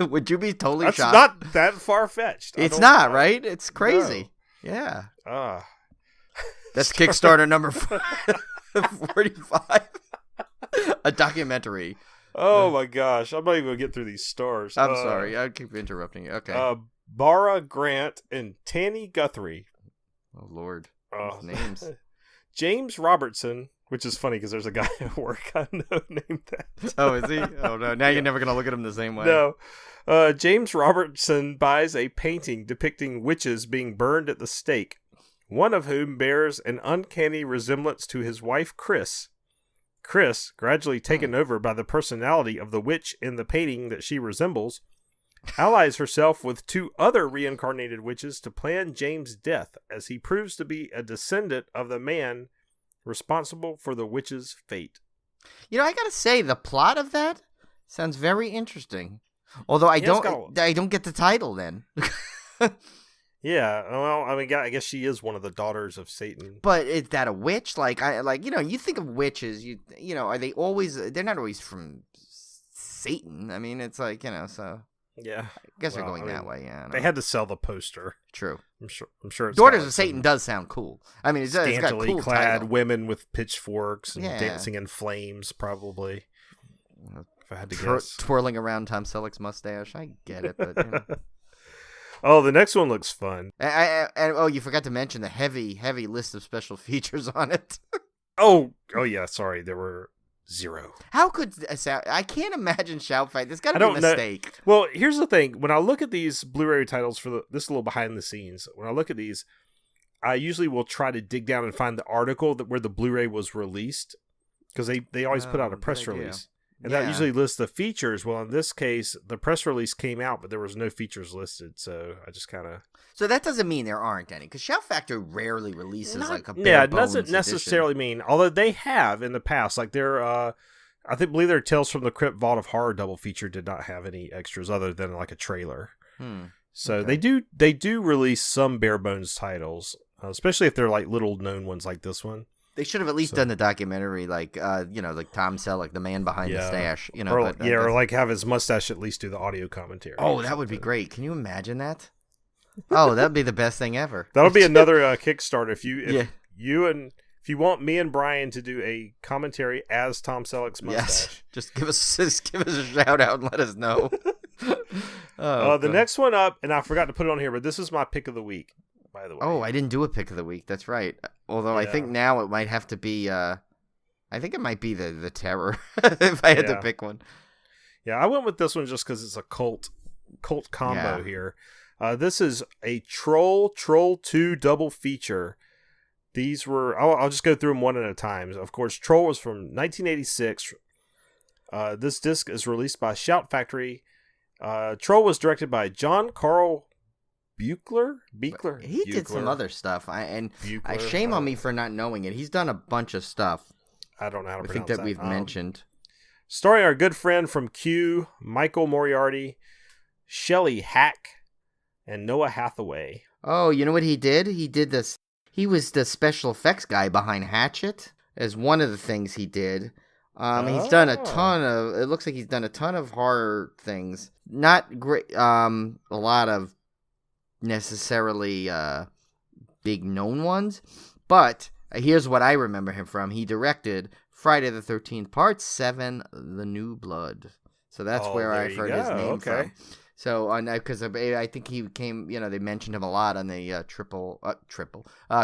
Would you be totally That's shocked? not that far fetched. It's not, right? It's crazy. No. Yeah. That's Kickstarter number 45. A documentary. Oh my gosh. I'm not even going to get through these stars. I'm sorry. I keep interrupting you. Okay. Bara Grant and Tanny Guthrie. Oh, Lord. Those names. James Robertson, which is funny because there's a guy at work I know named that. Oh, is he? Oh, no. Now you're never going to look at him the same way. No. James Robertson buys a painting depicting witches being burned at the stake, one of whom bears an uncanny resemblance to his wife, Chris. Chris, gradually taken over by the personality of the witch in the painting that she resembles, allies herself with 2 other reincarnated witches to plan James' death, as he proves to be a descendant of the man responsible for the witch's fate. I gotta say, the plot of that sounds very interesting. Although I don't get the title then. Yeah, well, I mean, I guess she is one of the daughters of Satan. But is that a witch? You think of witches, are they always? They're not always from Satan. I mean, it's like so. Yeah, I guess they're going that way. Yeah, they had to sell the poster. True. I'm sure. It's Daughters of Satan does sound cool. I mean, it's got a cool clad title. women with pitchforks and dancing in flames, probably. If I had to guess, twirling around Tom Selleck's mustache. I get it, but. Oh, the next one looks fun. And you forgot to mention the heavy list of special features on it. Oh yeah. Sorry, there were 0. How could I can't imagine Shout Fight. There's got to be a mistake. Well, here's the thing. When I look at these Blu-ray titles this is a little behind the scenes. When I look at these, I usually will try to dig down and find the article where the Blu-ray was released, because they always put out a press release. And that usually lists the features. Well, in this case, the press release came out, but there was no features listed. So I just kind of... So that doesn't mean there aren't any, because Shout Factory rarely releases like a bare Yeah, it bones doesn't necessarily edition. mean, although they have in the past, like believe their Tales from the Crypt Vault of Horror double feature did not have any extras other than like a trailer. So they do release some bare bones titles, especially if they're like little known ones like this one. They should have at least done the documentary, like like Tom Selleck, the man behind the stash, or like have his mustache at least do the audio commentary. Oh, that would be great. Can you imagine that? Oh, that'd be the best thing ever. That'll be another Kickstarter if you want me and Brian to do a commentary as Tom Selleck's mustache. Just give us a shout out and let us know. The next one up, and I forgot to put it on here, but this is my pick of the week, by the way. Oh, I didn't do a pick of the week. That's right. Although I think now it might have to be. I think it might be the Terror if I had to pick one. Yeah, I went with this one just because it's a cult combo here. This is a Troll 2 double feature. These were, I'll just go through them one at a time. Of course, Troll was from 1986. This disc is released by Shout Factory. Troll was directed by John Carl Buechler. He did some other stuff. Shame on me for not knowing it. He's done a bunch of stuff. I don't know how to pronounce that. We've mentioned. Starring our good friend from Q, Michael Moriarty, Shelley Hack, and Noah Hathaway. Oh, you know what he did? He did this. He was the special effects guy behind Hatchet as one of the things he did. He's done a ton of, it looks like he's done a ton of horror things. Not great, a lot of necessarily big known ones, but here's what I remember him from. He directed Friday the 13th, Part 7, The New Blood. So that's where I've heard his name from. So, because I think he came, they mentioned him a lot on the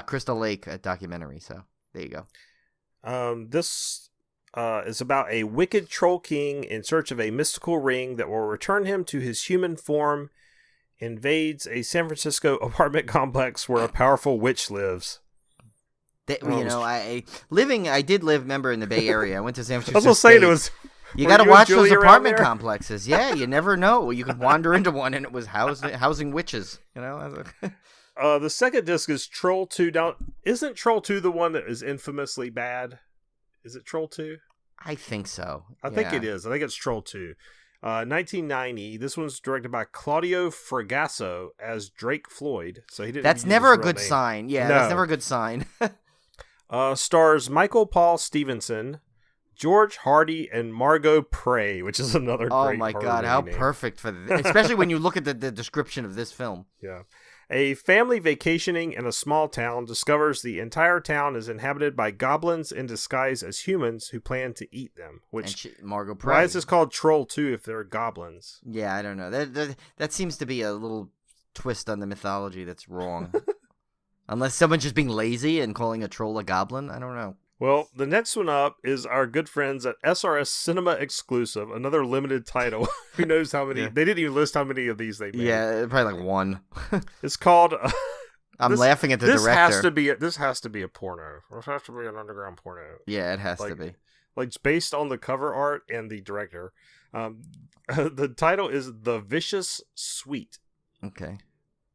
Crystal Lake documentary. So there you go. This is about a wicked troll king in search of a mystical ring that will return him to his human form. Invades a San Francisco apartment complex where a powerful witch lives. I did live, remember, in the Bay Area. I went to San Francisco. I was also saying it was. You got to watch those apartment complexes. Yeah, you never know. You could wander into one and it was housing witches. The second disc is Troll 2. Now, isn't Troll 2 the one that is infamously bad? Is it Troll 2? I think so. I think it is. I think it's Troll 2. 1990. This one's directed by Claudio Fragasso as Drake Floyd. So he didn't. That's never a good sign. Yeah, no. That's never a good sign. Stars Michael Paul Stevenson, George Hardy, and Margot Prey, which is another great Oh my God, how name. Perfect for this. Especially when you look at the description of this film. Yeah. A family vacationing in a small town discovers the entire town is inhabited by goblins in disguise as humans who plan to eat them. Margot Prey. Why is this called Troll 2 if they're goblins? Yeah, I don't know. That seems to be a little twist on the mythology that's wrong. Unless someone's just being lazy and calling a troll a goblin. I don't know. Well, the next one up is our good friends at SRS Cinema Exclusive, another limited title. Who knows how many? Yeah. They didn't even list how many of these they made. Yeah, probably like one. It's called... I'm laughing at the director. This has to be a porno. This has to be an underground porno. Yeah, it has to be. Like, based on the cover art and the director. The title is The Vicious Suite. Okay.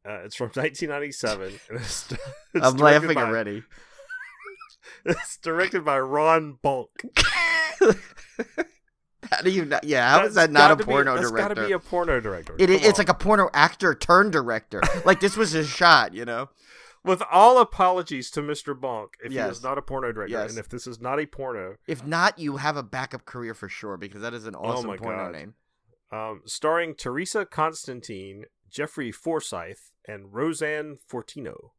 It's from 1997. It's I'm laughing already. It's directed by Ron Bonk. How do you not? Yeah, how is that not a porno director? That's got to be a porno director. It's like a porno actor turned director. Like, this was his shot, With all apologies to Mr. Bonk, if he is not a porno director, and if this is not a porno. If not, you have a backup career for sure, because that is an awesome porno name. Starring Teresa Constantine, Jeffrey Forsyth, and Roseanne Fortino.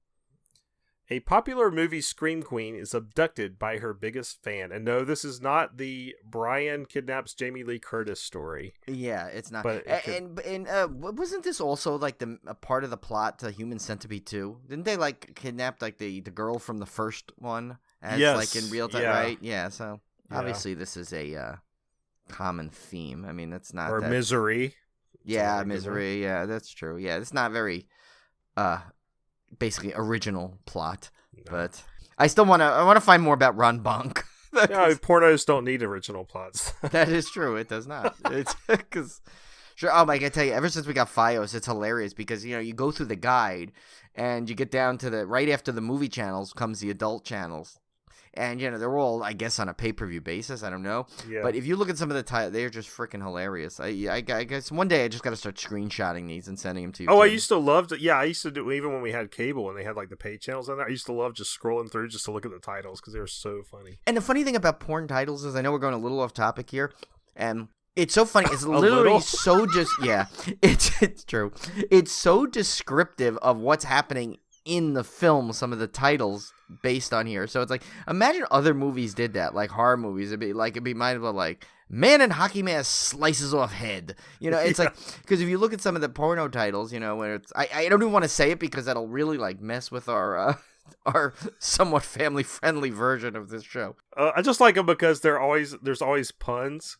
A popular movie scream queen is abducted by her biggest fan. And no, this is not the Brian kidnaps Jamie Lee Curtis story. Yeah, it's not. But wasn't this also like a part of the plot to Human Centipede 2? Didn't they like kidnap like the girl from the first one as like in real time, right? Yeah, so obviously this is a common theme. I mean, that's not Misery. Yeah, Misery. Yeah, that's true. Yeah, it's not very basically original plot, but I still want to find more about Ron Bonk. Pornos don't need original plots. That is true. It does not. It's because sure. Oh my! I tell you, ever since we got FiOS, it's hilarious because you go through the guide and you get down to the right after the movie channels comes the adult channels. And, they're all, I guess, on a pay-per-view basis. I don't know. Yeah. But if you look at some of the titles, they're just freaking hilarious. I guess one day I just got to start screenshotting these and sending them to you. Oh, I used to love to. Yeah, I used to do, even when we had cable and they had, like, the pay channels on there, I used to love just scrolling through just to look at the titles because they were so funny. And the funny thing about porn titles is, I know we're going a little off topic here, and it's so funny. It's literally so just, yeah, it's true. It's so descriptive of what's happening in the film, some of the titles based on here. So it's like, imagine other movies did that, like horror movies. It'd be mindful like man in hockey mask slices off head. It's like, because if you look at some of the porno titles, where it's, I don't even want to say it because that'll really like mess with our somewhat family friendly version of this show. I just like them because there's always puns.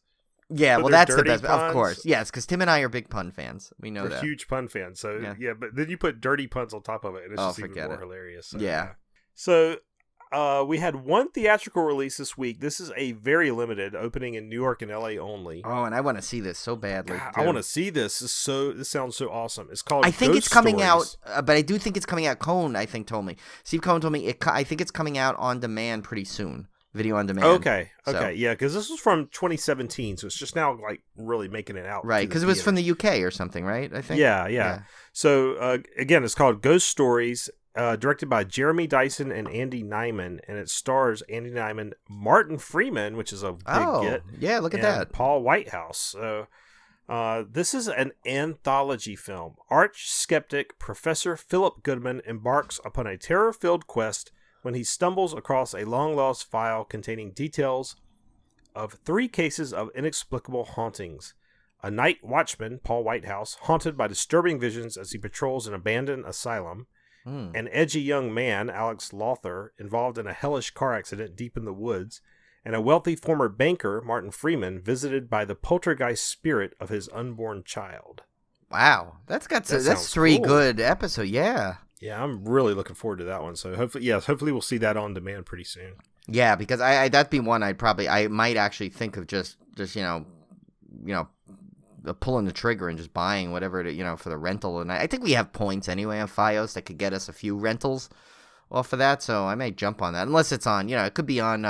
Yeah, well, that's the best, puns. Of course. Yes, because Tim and I are big pun fans. We know that. We're huge pun fans. So, yeah, but then you put dirty puns on top of it, and it's just even more hilarious. So, yeah. So, we had one theatrical release this week. This is a very limited opening in New York and LA only. Oh, and I want to see this so badly. God, I want to see this. This sounds so awesome. It's called I think Ghost it's coming Stories. out, but I do think it's coming out. Steve Cohn told me, I think it's coming out on demand pretty soon. Video on demand. Okay, yeah, because this was from 2017, so it's just now like really making it out. Right, because it was from the UK or something, right? I think. Yeah. So again, it's called Ghost Stories, directed by Jeremy Dyson and Andy Nyman, and it stars Andy Nyman, Martin Freeman, which is a big get. Yeah, look at that. Paul Whitehouse. So this is an anthology film. Arch skeptic Professor Philip Goodman embarks upon a terror-filled quest when he stumbles across a long-lost file containing details of 3 cases of inexplicable hauntings. A night watchman, Paul Whitehouse, haunted by disturbing visions as he patrols an abandoned asylum. An edgy young man, Alex Lawther, involved in a hellish car accident deep in the woods. And a wealthy former banker, Martin Freeman, visited by the poltergeist spirit of his unborn child. Wow. That's 3 good episodes, yeah. Yeah, I'm really looking forward to that one. So hopefully we'll see that on demand pretty soon. Yeah, because that'd be one I might actually think of just pulling the trigger and just buying whatever for the rental. And I think we have points anyway on FiOS that could get us a few rentals off of that. So I may jump on that unless it's on. It could be on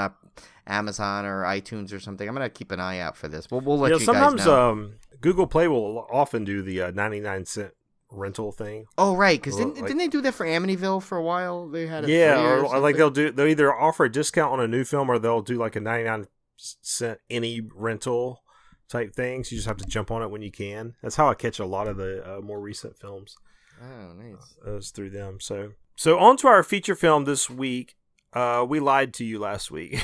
Amazon or iTunes or something. I'm gonna keep an eye out for this. We'll let you guys know. Sometimes Google Play will often do the 99-cent rental thing. Oh right, because didn't they do that for Amityville for a while? They had or like they'll either offer a discount on a new film or they'll do like a 99-cent any rental type things. You just have to jump on it when you can. That's how I catch a lot of the more recent films. Oh, nice. It's through them. So on to our feature film this week. We lied to you last week.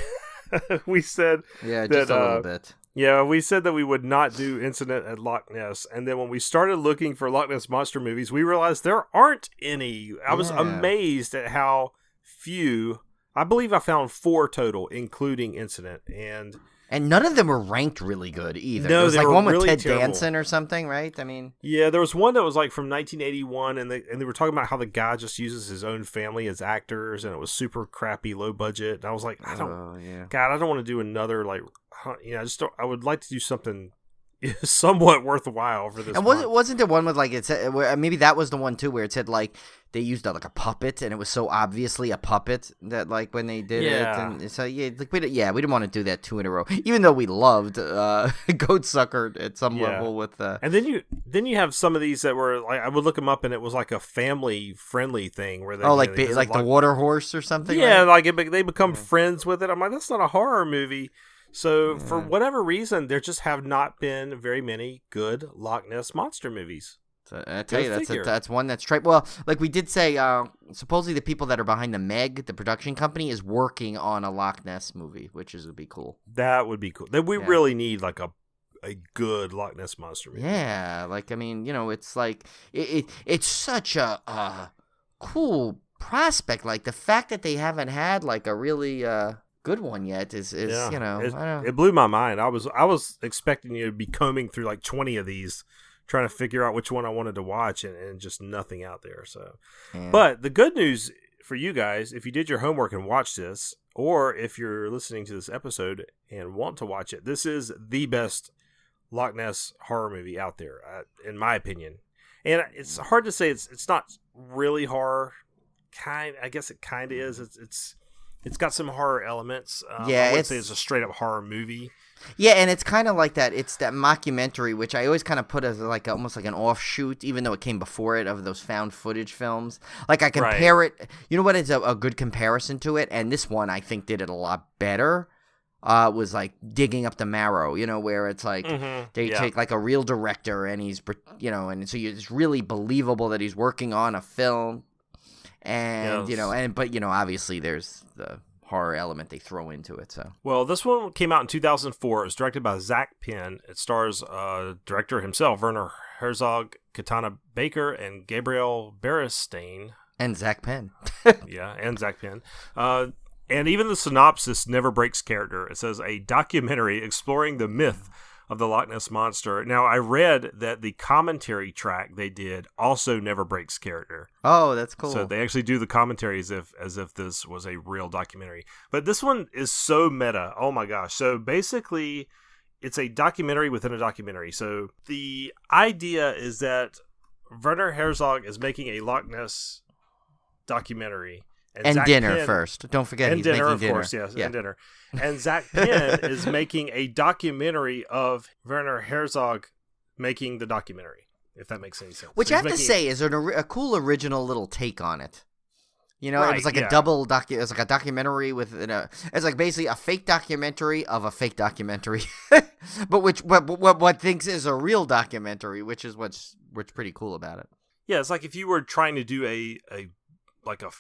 We said just a little bit. Yeah, we said that we would not do Incident at Loch Ness, and then when we started looking for Loch Ness monster movies, we realized there aren't any. I was amazed at how few. I believe I found 4 total, including Incident, and none of them were ranked really good either. No, there was they were one with really Ted terrible. Danson or something, right? I mean, yeah, there was one that was like from 1981, and they were talking about how the guy just uses his own family as actors, and it was super crappy, low budget. And I was like, I don't want to do another like, I would like to do something somewhat worthwhile for this. And wasn't there one with like it said, maybe that was the one too where it said like they used like a puppet and it was so obviously a puppet that like when they did it, and so we didn't want to do that 2 in a row, even though we loved Goatsucker at some level with. And then you have some of these that were like I would look them up and it was like a family friendly thing where they like the Water Horse or something. Yeah, right? like they become friends with it. I'm like, that's not a horror movie. So, for whatever reason, there just have not been very many good Loch Ness monster movies. So, I tell you, that's one that's tried. Well, like we did say, supposedly the people that are behind the Meg, the production company, is working on a Loch Ness movie, which would be cool. That would be cool. We really need like a good Loch Ness monster movie. Yeah, like I mean, it's like it's such a cool prospect. Like the fact that they haven't had like a really good one yet is it blew my mind. I was expecting you to be combing through like 20 of these trying to figure out which one I wanted to watch and just nothing out there. So but the good news for you guys, if you did your homework and watched this, or if you're listening to this episode and want to watch it, this is the best Loch Ness horror movie out there, in my opinion. And it's hard to say it's not really horror. I guess it kind of is. It's got some horror elements. I wouldn't say it's a straight up horror movie. Yeah, and it's kind of like that. It's that mockumentary, which I always kind of put as like almost like an offshoot, even though it came before it, of those found footage films. Like I compare it. You know what is a good comparison to it? And this one I think did it a lot better. Was like Digging Up the Marrow, where it's like they take like a real director and he's, and so it's really believable that he's working on a film, and but obviously there's the horror element they throw into it. So this one came out in 2004. It was directed by Zak Penn. It stars director himself, Werner Herzog, Katana Baker, and Gabriel Beristain, and Zak Penn. And Zak Penn. And even the synopsis never breaks character. It says a documentary exploring the myth of the Loch Ness Monster. Now, I read that the commentary track they did also never breaks character. Oh, that's cool. So they actually do the commentary as if this was a real documentary. But this one is so meta. Oh my gosh. So basically, it's a documentary within a documentary. So the idea is that Werner Herzog is making a Loch Ness documentary. And Zak dinner Penn, first. Don't forget, he's dinner, making of dinner. Course, yes, and dinner. And Zak Penn is making a documentary of Werner Herzog making the documentary, if that makes any sense. Which so I have to say is a cool original little take on it. It was like a double it was like a documentary it's like basically a fake documentary of a fake documentary, but what thinks is a real documentary, which is what's pretty cool about it. Yeah, it's like if you were trying to do a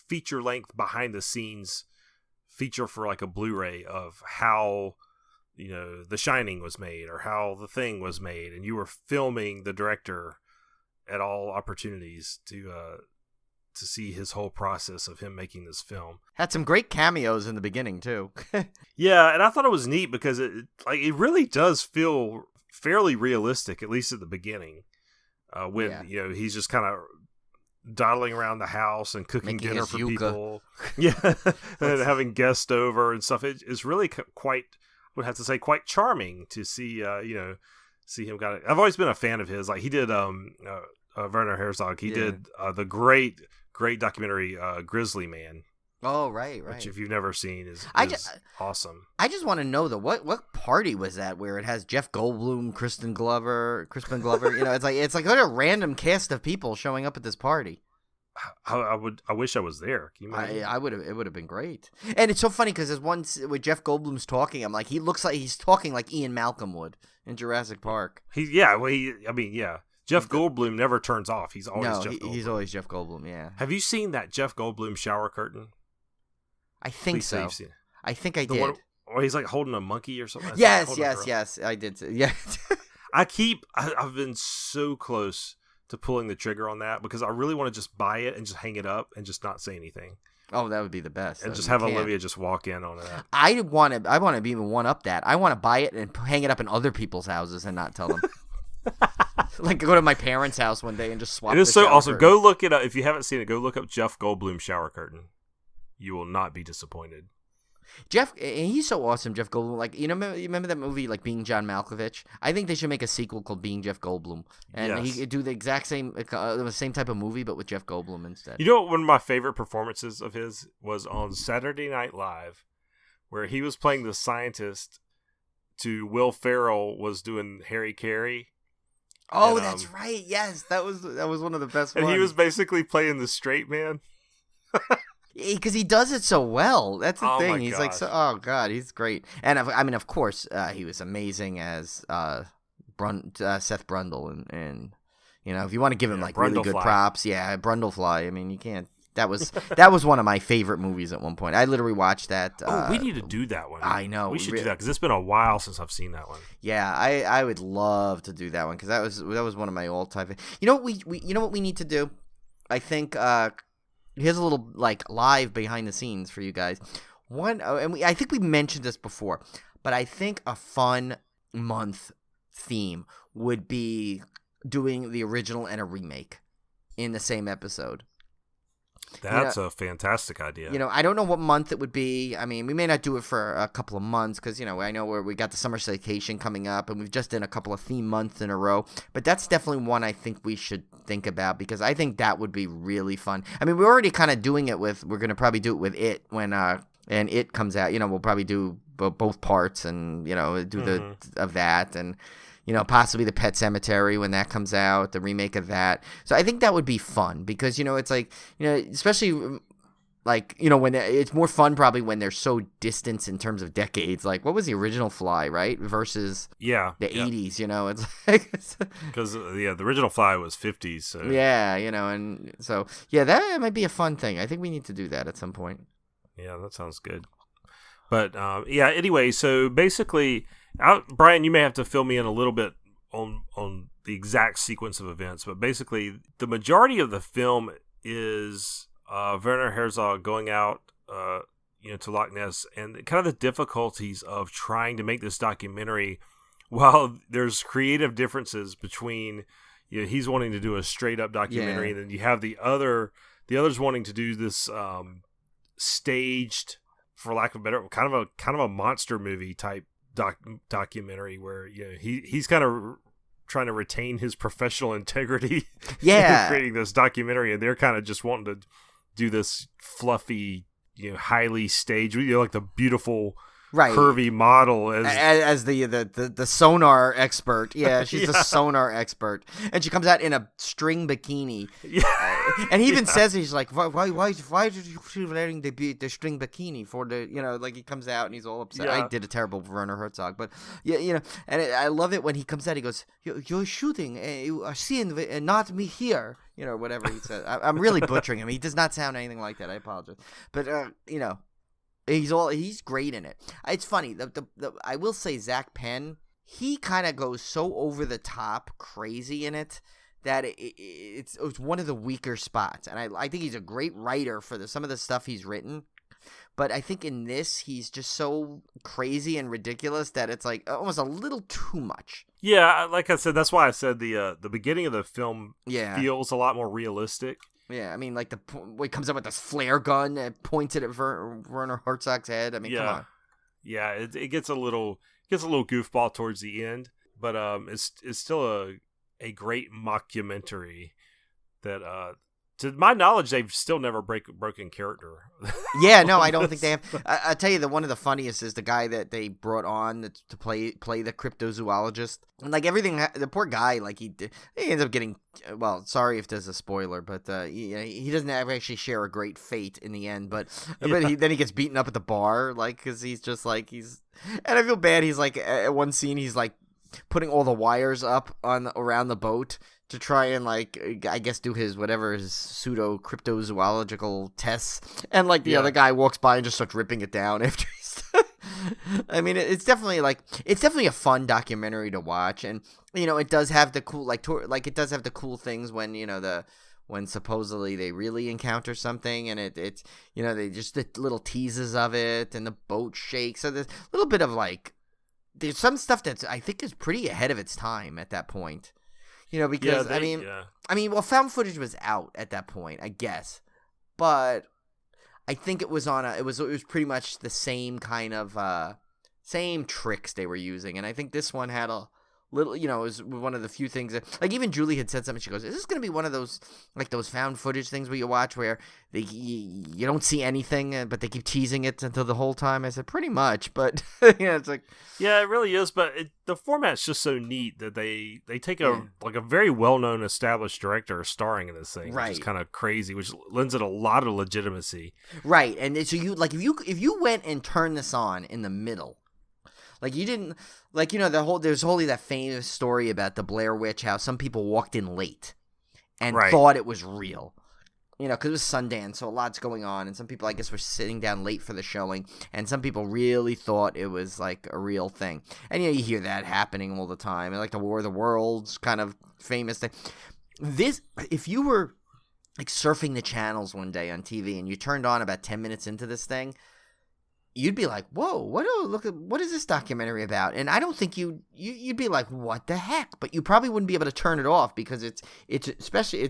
feature length behind the scenes feature for like a Blu-ray of how The Shining was made or how The Thing was made, and you were filming the director at all opportunities to see his whole process of him making this film. Had some great cameos in the beginning too. Yeah, and I thought it was neat because it really does feel fairly realistic, at least at the beginning, when he's just kind of dawdling around the house and cooking Making dinner for yucca. People. And having guests over and stuff. It's really quite, I would have to say, quite charming to see, see him. I've always been a fan of his. Like he did, Werner Herzog. He did the great documentary, Grizzly Man. Oh, right. Which, if you've never seen, is awesome. I just want to know though, what party was that where it has Jeff Goldblum, Crispin Glover? It's like what a random cast of people showing up at this party. I wish I was there. Can you imagine? I would have. It would have been great. And it's so funny because there's one with Jeff Goldblum's talking. I'm like, he looks like he's talking like Ian Malcolm would in Jurassic Park. Jeff Goldblum never turns off. He's always Jeff Goldblum. He's always Jeff Goldblum. Yeah. Have you seen that Jeff Goldblum shower curtain? I think so. I think I did. One, or he's like holding a monkey or something. Yes. I did. Yeah. I've been so close to pulling the trigger on that because I really want to just buy it and just hang it up and just not say anything. Oh, that would be the best. And just have Olivia just walk in on that. I want to even one up that. I want to buy it and hang it up in other people's houses and not tell them. Like go to my parents' house one day and just swap. It is so awesome. Curtain. Go look it up if you haven't seen it. Go look up Jeff Goldblum shower curtain. You will not be disappointed. Jeff, he's so awesome, Jeff Goldblum. Like, you remember that movie, like Being John Malkovich? I think they should make a sequel called Being Jeff Goldblum, and he could do the exact same type of movie, but with Jeff Goldblum instead. You know what? One of my favorite performances of his was on Saturday Night Live, where he was playing the scientist to Will Ferrell was doing Harry Carey. Oh, and, that's right. Yes, that was one of the best ones. And he was basically playing the straight man. Because he does it so well. That's the thing. He's gosh. like, oh god, he's great. And I mean, of course, he was amazing as Seth Brundle, and if you want to give him like really good props, Brundlefly. I mean, you can't. That was one of my favorite movies at one point. I literally watched that. We need to do that one. I know we should do that because it's been a while since I've seen that one. Yeah, I would love to do that one because that was one of my all-time. You know what we need to do? I think. Here's a little like live behind the scenes for you guys. I think we mentioned this before, but I think a fun month theme would be doing the original and a remake in the same episode. That's a fantastic idea. I don't know what month it would be. I mean, we may not do it for a couple of months because, I know where we got the summer vacation coming up and we've just done a couple of theme months in a row. But that's definitely one I think we should think about because I think that would be really fun. I mean, we're already kind of doing it we're going to probably do it with It when, and It comes out. We'll probably do both parts and, do of that and, possibly the Pet Cemetery when that comes out, the remake of that. So I think that would be fun because, it's like, especially like, when it's more fun probably when they're so distant in terms of decades. Like, what was the original Fly, right? Versus the 80s, it's like. Because, the original Fly was 50s. So. Yeah, and so, that might be a fun thing. I think we need to do that at some point. Yeah, that sounds good. But, anyway, so basically, Brian, you may have to fill me in a little bit on the exact sequence of events, but basically, the majority of the film is Werner Herzog going out, to Loch Ness, and kind of the difficulties of trying to make this documentary. While there's creative differences between, he's wanting to do a straight up documentary, and then you have the others wanting to do this staged, for lack of a better, kind of a monster movie type documentary where he's kind of trying to retain his professional integrity in creating this documentary, and they're kind of just wanting to do this fluffy, highly staged, like the beautiful curvy model as the sonar expert. Yeah, she's the sonar expert, and she comes out in a string bikini. And he even says, he's like, why did you wearing the string bikini for the like he comes out and he's all upset. I did a terrible Werner Herzog, but and I love it when he comes out. He goes, "You're shooting a scene, not me here." Whatever he says. I'm really butchering him. He does not sound anything like that. I apologize, but he's great in it. It's funny. I will say Zak Penn, he kind of goes so over the top crazy in it that it's one of the weaker spots. And I think he's a great writer for some of the stuff he's written. But I think in this, he's just so crazy and ridiculous that it's like almost a little too much. Yeah, like I said, that's why I said the beginning of the film feels a lot more realistic. Yeah, I mean, like when he comes up with this flare gun and points it at Werner Herzog's head. I mean, come on. Yeah, it gets a little goofball towards the end, but it's still a great mockumentary that to my knowledge they've still never broken character. Yeah, no, I don't think they have. I tell you, one of the funniest is the guy that they brought on to play the cryptozoologist, and like everything, the poor guy, like he ends up getting. Well, sorry if there's a spoiler, but he doesn't actually share a great fate in the end. But then he gets beaten up at the bar, like because he's just like and I feel bad. He's like at one scene, he's like putting all the wires up around the boat to try and like I guess do his pseudo cryptozoological tests, and like the other guy walks by and just starts ripping it down after he's. I mean, it's definitely a fun documentary to watch, and it does have the cool it does have the cool things when when supposedly they really encounter something, and it's they just the little teases of it, and the boat shakes, so there's a little bit of there's some stuff that I think is pretty ahead of its time at that point. Because well, found footage was out at that point, I guess, but I think it was it was pretty much the same kind of same tricks they were using, and I think this one had a little, it was one of the few things that, like, even Julie had said something. She goes, "Is this going to be one of those those found footage things where you watch where you don't see anything, but they keep teasing it until the whole time?" I said, "Pretty much," but it's like, yeah, it really is. But the format's just so neat that they take a very well known established director starring in this thing, right? Which is kind of crazy, which lends it a lot of legitimacy, right? And so you if you went and turned this on in the middle. Like, you didn't, there's only that famous story about the Blair Witch, how some people walked in late and thought it was real. Because it was Sundance, so a lot's going on, and some people, I guess, were sitting down late for the showing, and some people really thought it was, a real thing. And, you hear that happening all the time, and, the War of the Worlds kind of famous thing. If you were, surfing the channels one day on TV, and you turned on about 10 minutes into this thing, you'd be like, "Whoa, what is this documentary about?" And I don't think you'd be like, "What the heck?" But you probably wouldn't be able to turn it off because it's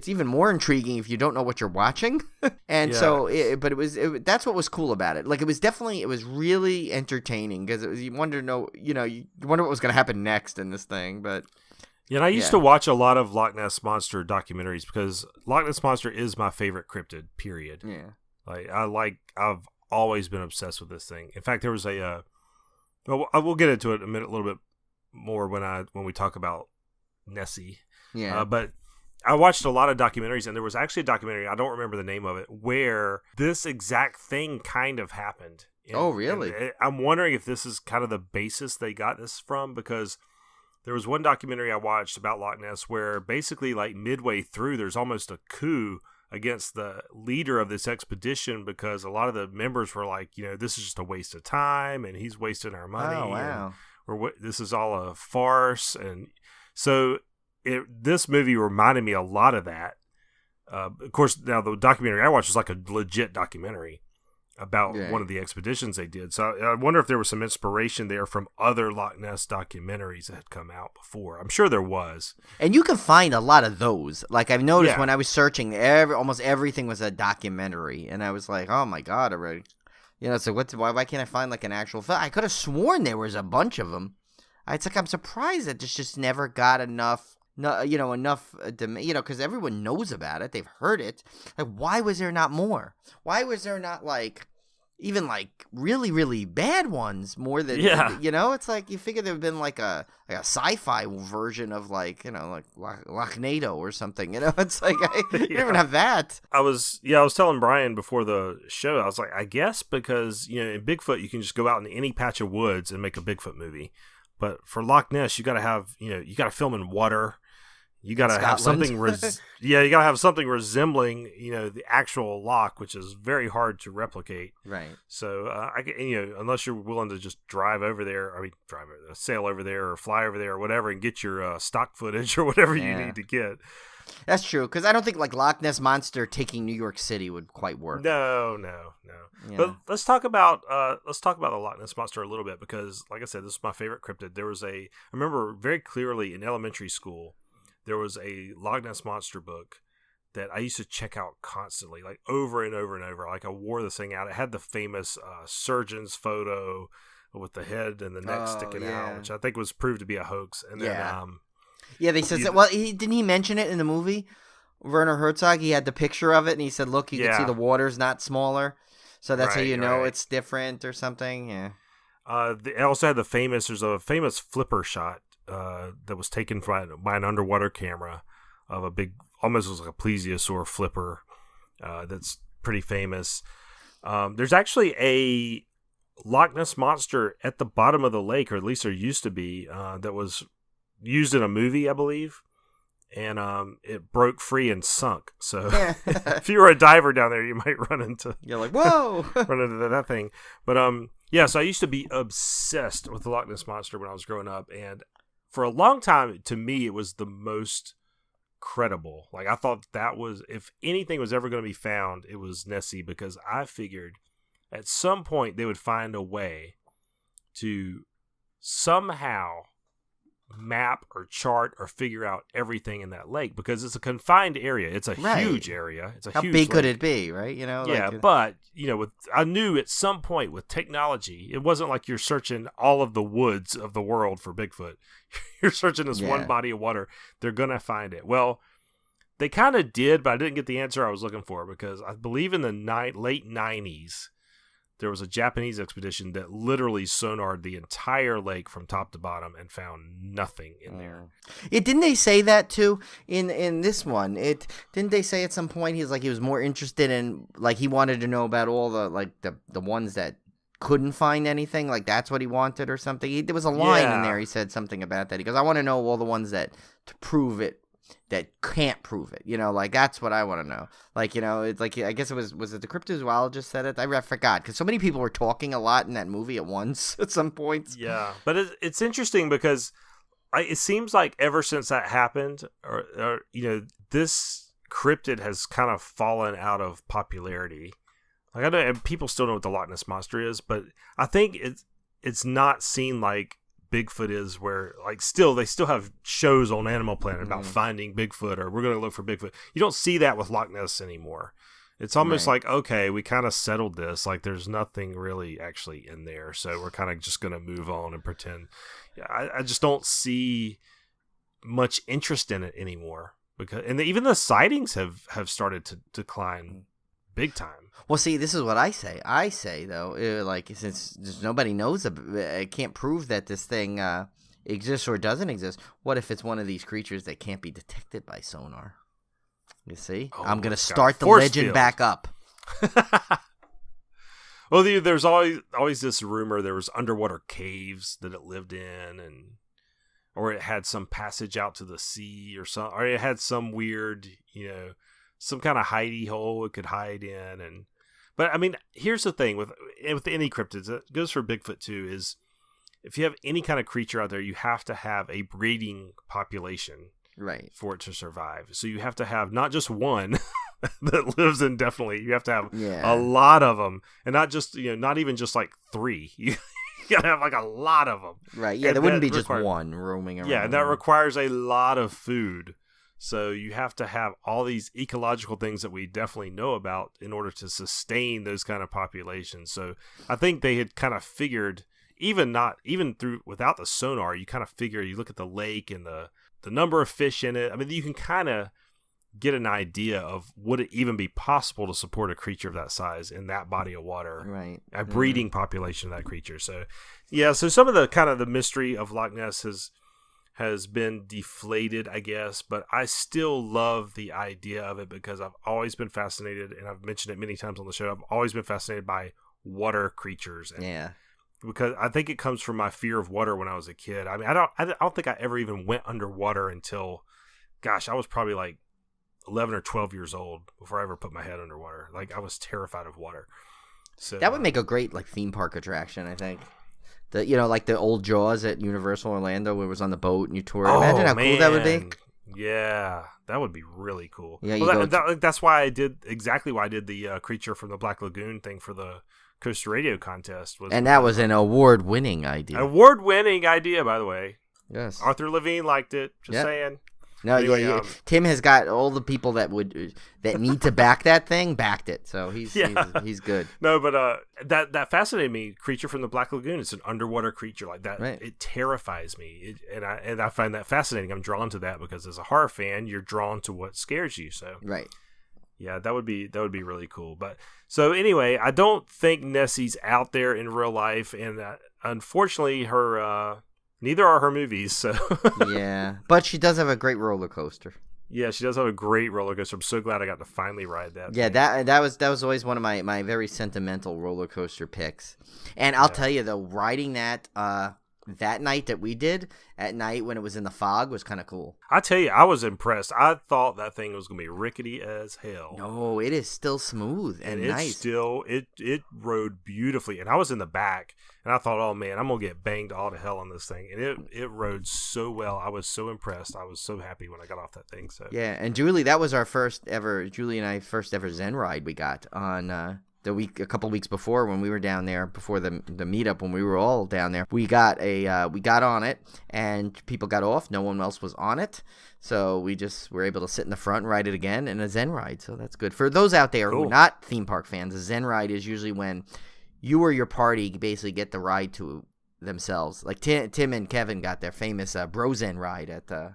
even more intriguing if you don't know what you're watching. And so, that's what was cool about it. Like it was really entertaining because you wanted to know, you wonder what was going to happen next in this thing. But yeah, and I used to watch a lot of Loch Ness Monster documentaries because Loch Ness Monster is my favorite cryptid. Period. Yeah, I've always been obsessed with this thing. In fact, there was I will get into it in a little bit more when we talk about Nessie. Yeah. But I watched a lot of documentaries, and there was actually a documentary, I don't remember the name of it, where this exact thing kind of happened. Oh, really? And I'm wondering if this is kind of the basis they got this from, because there was one documentary I watched about Loch Ness where basically like midway through, there's almost a coup against the leader of this expedition because a lot of the members were like, this is just a waste of time and he's wasting our money. Oh, wow. This is all a farce. And so this movie reminded me a lot of that. Of course, now the documentary I watched was like a legit documentary about one of the expeditions they did. So I wonder if there was some inspiration there from other Loch Ness documentaries that had come out before. I'm sure there was. And you can find a lot of those. Like I've noticed when I was searching, almost everything was a documentary. And I was like, oh my God, already. So why can't I find like an actual film? I could have sworn there was a bunch of them. It's like I'm surprised that this just never got enough. Because everyone knows about it. They've heard it. Like, why was there not more? Why was there not even really, really bad ones more than, it's like you figure there would have been like a sci-fi version of like Loch-Nado or something, It's like, you don't even have that. I was telling Brian before the show, I was like, I guess because, in Bigfoot, you can just go out in any patch of woods and make a Bigfoot movie. But for Loch Ness, you got to have, you got to film in water. You got to have something, you got to have something resembling, the actual loch, which is very hard to replicate. Right. So, unless you're willing to just sail over there or fly over there or whatever and get your stock footage or whatever you need to get. That's true, because I don't think like Loch Ness Monster taking New York City would quite work. No. Yeah. But let's talk about the Loch Ness Monster a little bit because, like I said, this is my favorite cryptid. I remember very clearly in elementary school, there was a Loch Ness Monster book that I used to check out constantly, like over and over and over. Like I wore this thing out. It had the famous surgeon's photo with the head and the neck sticking out, which I think was proved to be a hoax. And then, they said that. Well, didn't he mention it in the movie? Werner Herzog, he had the picture of it, and he said, "Look, you can see the water's not smaller, so that's how you know it's different or something." Yeah. They also had there's a famous flipper shot that was taken by an underwater camera of a big, almost was like a plesiosaur flipper that's pretty famous. There's actually a Loch Ness Monster at the bottom of the lake, or at least there used to be, that was used in a movie, I believe, and it broke free and sunk. So if you were a diver down there, you might run into that thing. But so I used to be obsessed with the Loch Ness Monster when I was growing up, and for a long time, to me, it was the most credible. Like, I thought that was, if anything was ever going to be found, it was Nessie, because I figured at some point they would find a way to somehow map or chart or figure out everything in that lake, because it's a confined area. It's a huge area. It's a How huge big lake. Could it be, right? But I knew at some point with technology, it wasn't like you're searching all of the woods of the world for Bigfoot. You're searching this one body of water. They're gonna find it. Well, they kind of did, but I didn't get the answer I was looking for, because I believe in the late 90s there was a Japanese expedition that literally sonared the entire lake from top to bottom and found nothing in there. Didn't they say that too in this one? Didn't they say at some point he was more interested in, like, he wanted to know about all the ones that couldn't find anything, like that's what he wanted or something. There was a line in there. He said something about that. He goes, "I want to know all the ones that to prove it." That can't prove it, like that's what I want to know. Like, it's like, I guess it was it the cryptozoologist said it? I forgot, because so many people were talking a lot in that movie at once at some points. Yeah, but it's interesting because it seems like ever since that happened, or this cryptid has kind of fallen out of popularity. Like I know and people still know what the Loch Ness Monster is, but I think it's not seen like Bigfoot is, where like they still have shows on Animal Planet about finding Bigfoot, or we're going to look for Bigfoot. You don't see that with Loch Ness anymore. It's almost like, okay, we kind of settled this. Like there's nothing really actually in there, so we're kind of just going to move on and pretend. I just don't see much interest in it anymore, because even the sightings have started to decline big time. Well, see, this is what I say. I say, though, like, since nobody knows, I can't prove that this thing exists or doesn't exist. What if it's one of these creatures that can't be detected by sonar? You see? I'm going to start the legend back up. Well, there's always this rumor there was underwater caves that it lived in, or it had some passage out to the sea, or it had some weird, some kind of hidey hole it could hide in. But I mean, here's the thing with any cryptids, it goes for Bigfoot too, is if you have any kind of creature out there, you have to have a breeding population, right, for it to survive. So you have to have not just one that lives indefinitely. You have to have a lot of them, and not just not even just like 3. You gotta have like a lot of them, right? Yeah, there wouldn't be just one roaming around. Yeah, and that requires a lot of food. So you have to have all these ecological things that we definitely know about in order to sustain those kind of populations. So I think they had kind of figured, even without the sonar, you kind of figure, you look at the lake and the number of fish in it. I mean, you can kind of get an idea of would it even be possible to support a creature of that size in that body of water, right? A breeding population of that creature. So yeah, so some of the kind of the mystery of Loch Ness has been deflated, I guess, but I still love the idea of it because I've always been fascinated, and I've mentioned it many times on the show. I've always been fascinated by water creatures, and because I think it comes from my fear of water when I was a kid. I mean, I don't think I ever even went underwater until, gosh, I was probably like 11 or 12 years old before I ever put my head underwater. Like I was terrified of water. So that would make a great like theme park attraction, I think. Like the old Jaws at Universal Orlando, where it was on the boat and you toured. Imagine how cool that would be. Yeah, that would be really cool. Yeah, that's why I did the Creature from the Black Lagoon thing for the Coast Radio contest. That was an award-winning idea. Award-winning idea, by the way. Yes. Arthur Levine liked it. Just saying. No, anyway, Tim has got all the people that need to back that thing backed it, so he's good. No, but that fascinated me. Creature from the Black Lagoon. It's an underwater creature like that. Right. It terrifies me, and I find that fascinating. I'm drawn to that because as a horror fan, you're drawn to what scares you. So right. Yeah, that would be really cool. But so anyway, I don't think Nessie's out there in real life, and unfortunately, neither are her movies. So yeah, but she does have a great roller coaster. Yeah, she does have a great roller coaster. I'm so glad I got to finally ride that. Yeah, that was always one of my very sentimental roller coaster picks. And I'll tell you though, riding that night that we did at night when it was in the fog was kind of cool. I tell you, I was impressed. I thought that thing was going to be rickety as hell. No, it is still smooth and nice. It rode beautifully, and I was in the back, and I thought, oh man, I'm going to get banged all to hell on this thing. And it rode so well. I was so impressed. I was so happy when I got off that thing. So yeah, and Julie, that was our first ever Zen ride we got on a couple weeks before when we were down there before the meetup when we were all down there. We got on it and people got off. No one else was on it, so we just were able to sit in the front and ride it again in a Zen ride. So that's good for those out there who are not theme park fans. A Zen ride is usually when you or your party basically get the ride to themselves. Like Tim and Kevin got their famous Bro Zen ride at that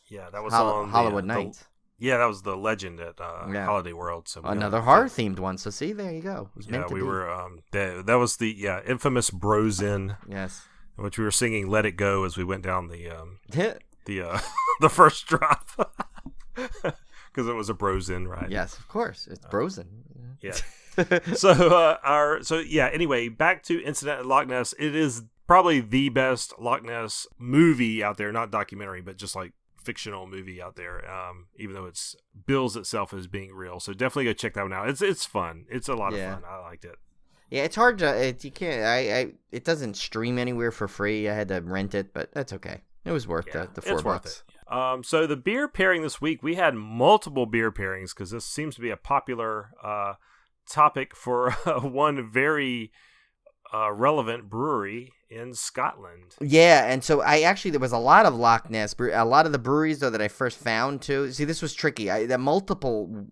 was on Hollywood Nights. Yeah, that was the legend at Holiday World. So another horror themed one. So see, there you go. It was meant to be. Were. That was the infamous Bros In. Yes. Which we were singing "Let It Go" as we went down the the first drop because it was a Bros In ride. Yes, of course, it's Bros In. Yeah. Anyway, back to Incident at Loch Ness. It is probably the best Loch Ness movie out there, not documentary, but just like fictional movie out there, even though it's bills itself as being real. So definitely go check that one out. It's fun. It's a lot of fun. I liked it. Yeah, it's hard to you can't it doesn't stream anywhere for free. I had to rent it, but that's okay. It was worth the $4. Worth it. So the beer pairing this week, we had multiple beer pairings because this seems to be a popular topic for one very relevant brewery in Scotland. Yeah, and so there was a lot of Loch Ness, a lot of the breweries though that I first found too. See, this was tricky. I wrote multiple.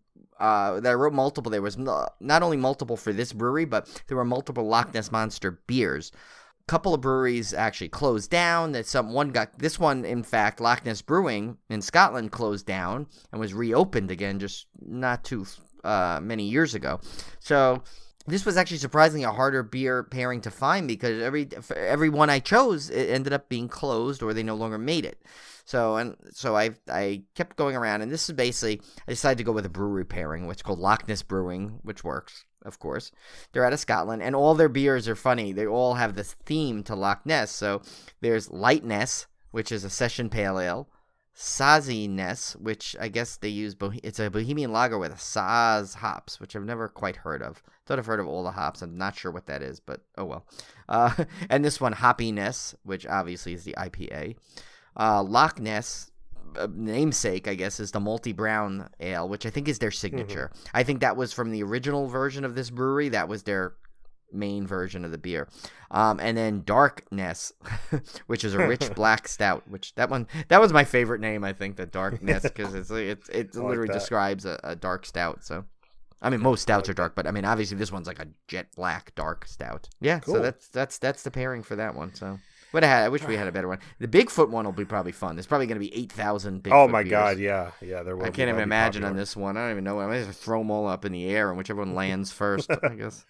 There was not only multiple for this brewery, but there were multiple Loch Ness Monster beers. A couple of breweries actually closed down. This one, in fact, Loch Ness Brewing in Scotland closed down and was reopened again just not too many years ago. So this was actually surprisingly a harder beer pairing to find because every one I chose, it ended up being closed or they no longer made it. So I kept going around, and this is basically, I decided to go with a brewery pairing, which is called Loch Ness Brewing, which works, of course. They're out of Scotland, and all their beers are funny. They all have this theme to Loch Ness. So there's Light Ness, which is a session pale ale. Sazy Ness, which I guess they use, it's a Bohemian lager with Saz hops, which I've never quite heard of. Thought I've heard of all the hops. I'm not sure what that is, but oh well. And this one, Hoppy Ness, which obviously is the IPA. Loch Ness, namesake, I guess, is the Malty Brown Ale, which I think is their signature. Mm-hmm. I think that was from the original version of this brewery. That was their main version of the beer. And then Dark Ness, which is a rich black stout, which that was my favorite name, I think, the Dark Ness, because it literally describes a dark stout. So I mean, most stouts are dark, but I mean, obviously this one's like a jet black dark stout. Yeah, cool. So that's the pairing for that one. So I wish we had a better one. The Bigfoot one will be probably fun. There's probably going to be 8,000 Bigfoot Oh my beers. God, yeah, there will. I can't even imagine on this one. I don't even know. I might just throw them all up in the air, and whichever one lands first, I guess.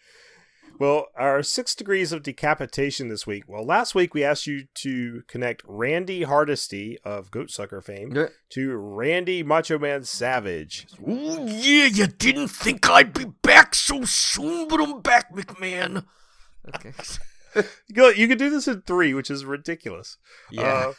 Well, our 6 degrees of decapitation this week. Well, last week we asked you to connect Randy Hardesty of Goatsucker fame to Randy Macho Man Savage. Oh yeah, you didn't think I'd be back so soon, but I'm back, McMahon. Okay. You could do this in 3, which is ridiculous. Yeah.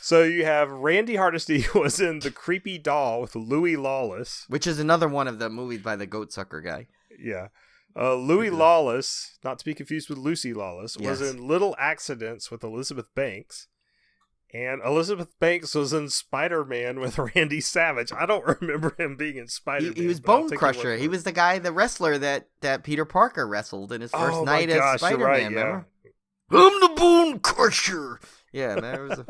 So you have Randy Hardesty was in The Creepy Doll with Louis Lawless. Which is another one of the movies by the Goatsucker guy. Yeah. Louis Lawless, not to be confused with Lucy Lawless, was in Little Accidents with Elizabeth Banks. And Elizabeth Banks was in Spider-Man with Randy Savage. I don't remember him being in Spider-Man. He was Bone Crusher. He was the guy, the wrestler that Peter Parker wrestled in his first night as Spider-Man. You're right, remember? Yeah. I'm the Bone Crusher. Yeah, there was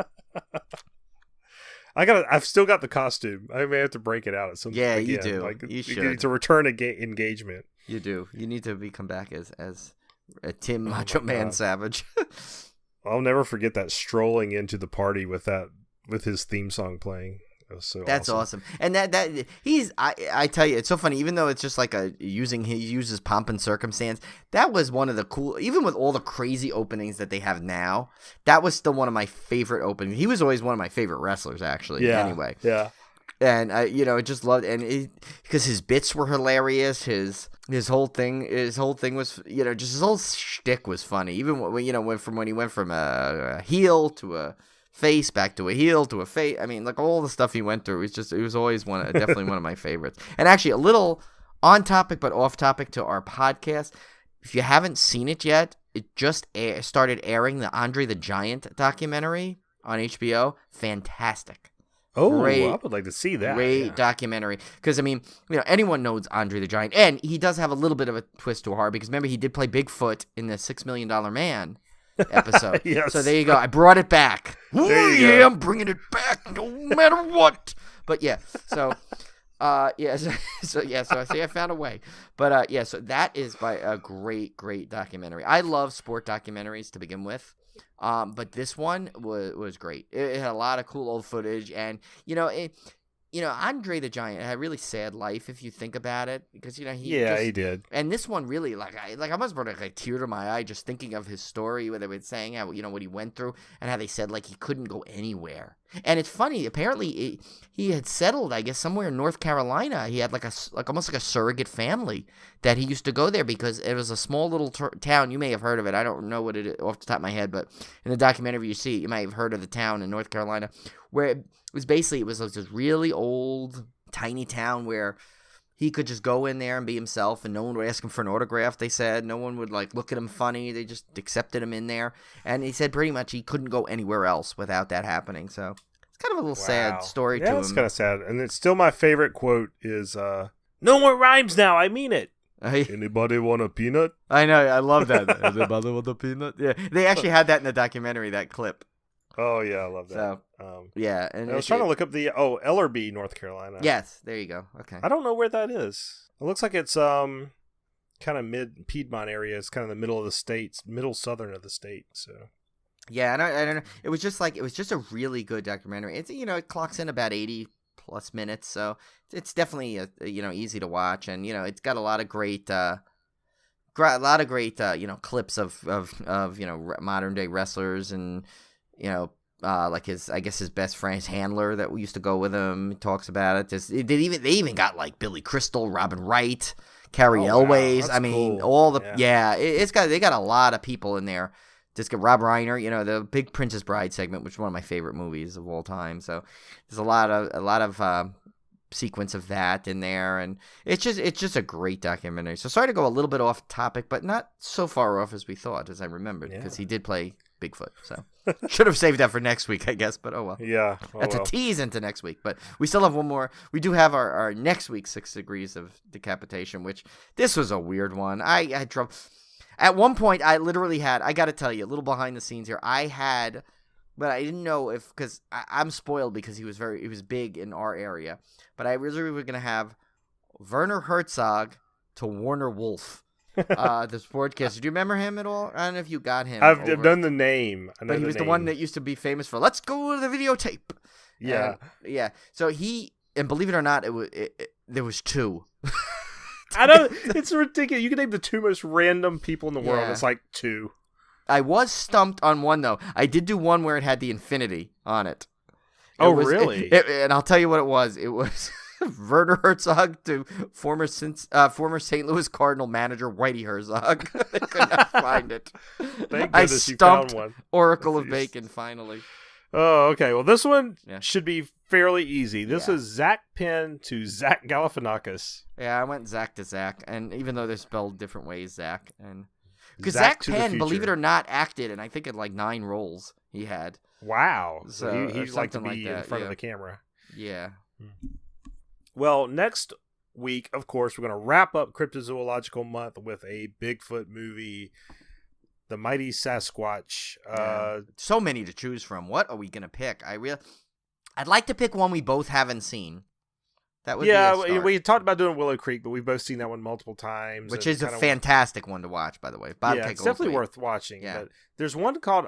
I've still got the costume. I may have to break it out at some point. Yeah, again. you do. Like, you should. To return engagement. You do. You need to come back as a Tim Macho Man Savage. I'll never forget that strolling into the party with his theme song playing. That was That's awesome. And that he's I tell you, it's so funny. Even though it's just like he uses pomp and circumstance, that was one of the cool. Even with all the crazy openings that they have now, that was still one of my favorite openings. He was always one of my favorite wrestlers, actually. Yeah. Anyway. Yeah. And I just loved, because his bits were hilarious. His whole thing was, just his whole shtick was funny. Even when he went from a heel to a face, back to a heel to a face. I mean, like all the stuff he went through. It was always definitely one of my favorites. And actually, a little on topic but off topic to our podcast. If you haven't seen it yet, it just started airing, the Andre the Giant documentary on HBO. Fantastic. Oh, I would like to see that. Great documentary. Because, I mean, anyone knows Andre the Giant. And he does have a little bit of a twist to heart, because remember, he did play Bigfoot in the $6 Million Man episode. Yes. So there you go. I brought it back. Oh, yeah, I'm bringing it back no matter what. But yeah, so... So I say I found a way. But so that is by a great documentary. I love sport documentaries to begin with. But this one was great. It had a lot of cool old footage, and Andre the Giant had a really sad life if you think about it, because he did. And this one really, I must brought a tear to my eye just thinking of his story, where they were saying how what he went through, and how they said he couldn't go anywhere. And it's funny, apparently he had settled, I guess, somewhere in North Carolina. He had almost like a surrogate family that he used to go there, because it was a small little town. You may have heard of it. I don't know what it is off the top of my head, but in the documentary you see, you might have heard of the town in North Carolina, where it was like this really old, tiny town where he could just go in there and be himself, and no one would ask him for an autograph, they said. No one would look at him funny. They just accepted him in there. And he said pretty much he couldn't go anywhere else without that happening. So it's kind of a little sad story to him. Yeah, it's kind of sad. And it's still my favorite quote is, "No more rhymes now, I mean it." Anybody want a peanut? I know, I love that. Anybody want a peanut? Yeah, they actually had that in the documentary, that clip. Oh yeah, I love that. So, yeah, and I was trying to look up the Ellerby, North Carolina. Yes, there you go. Okay. I don't know where that is. It looks like it's kind of mid Piedmont area. It's kind of the middle of the state, middle southern of the state. So. Yeah, I don't know. It was just a really good documentary. It's it clocks in about 80 plus minutes, so it's definitely easy to watch, and it's got a lot of great clips of modern day wrestlers, and like his best friend, his handler that we used to go with him, he talks about it. They even got like Billy Crystal, Robin Wright, Carrie Elways. Wow, I mean, cool. all the they got a lot of people in there. Just get Rob Reiner, the Big Princess Bride segment, which is one of my favorite movies of all time. So there's a lot of sequence of that in there, and it's just a great documentary. So sorry to go a little bit off topic, but not so far off as we thought, as I remembered, because he did play Bigfoot. So should have saved that for next week, I guess. But oh well. Yeah, that's a tease into next week. But we still have one more. We do have our next week's 6 Degrees of Decapitation, which this was a weird one. I had trouble. At one point, I literally had, I got to tell you, a little behind the scenes here. I had, but I didn't know because I'm spoiled because he was big in our area. But I originally was going to have Werner Herzog to Warner Wolf, the sportcaster. Do you remember him at all? I don't know if you got him. I've done the name. But he was the one that used to be famous for, let's go to the videotape. Yeah. Yeah. So and believe it or not, there was 2. I don't. It's ridiculous. You can name the 2 most random people in the world. Yeah. It's like 2. I was stumped on one though. I did do one where it had the infinity on it. Really? And I'll tell you what it was. It was Werner Herzog to former St. Louis Cardinal manager Whitey Herzog. I could not find it. Thank I goodness you found stumped one. Oracle of Bacon finally. Oh, okay. Well, this one should be fairly easy. This Yeah. is Zak Penn to Zach Galifianakis. Yeah, I went Zach to Zach, and even though they're spelled different ways, Zach and because Zach Zak to the Penn, believe it future. or not, acted, and I think in like 9 roles he had. Wow. So, he or liked to something be like in that, front yeah. of the camera. Yeah. Well, next week, of course, we're going to wrap up Cryptozoological Month with a Bigfoot movie, The Mighty Sasquatch. So many to choose from. What are we gonna pick? I'd like to pick one we both haven't seen. That would be a start. We talked about doing Willow Creek, but we've both seen that one multiple times. Which and is a kinda- fantastic one to watch, by the way. Yeah, it's definitely worth watching. Yeah. But there's one called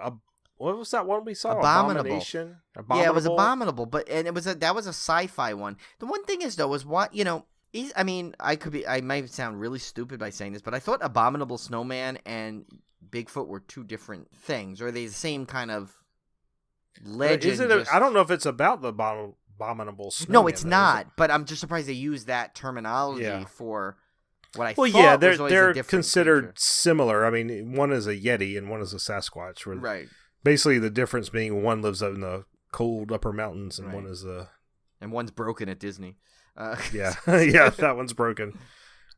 what was that one we saw? Abominable. Abomination? Yeah, it was Abominable, that was a sci-fi one. The one thing is though is what I might sound really stupid by saying this, but I thought Abominable Snowman and Bigfoot were 2 different things, or are they the same kind of legend? I don't know if it's about the Abominable Snowman. No, it's not. But I'm just surprised they use that terminology for what I thought. Well, yeah, was always a they're different considered creature. similar. I mean, one is a Yeti and one is a Sasquatch. Right. Basically, the difference being one lives up in the cold upper mountains and one is and one's broken at Disney. Yeah, yeah, that one's broken.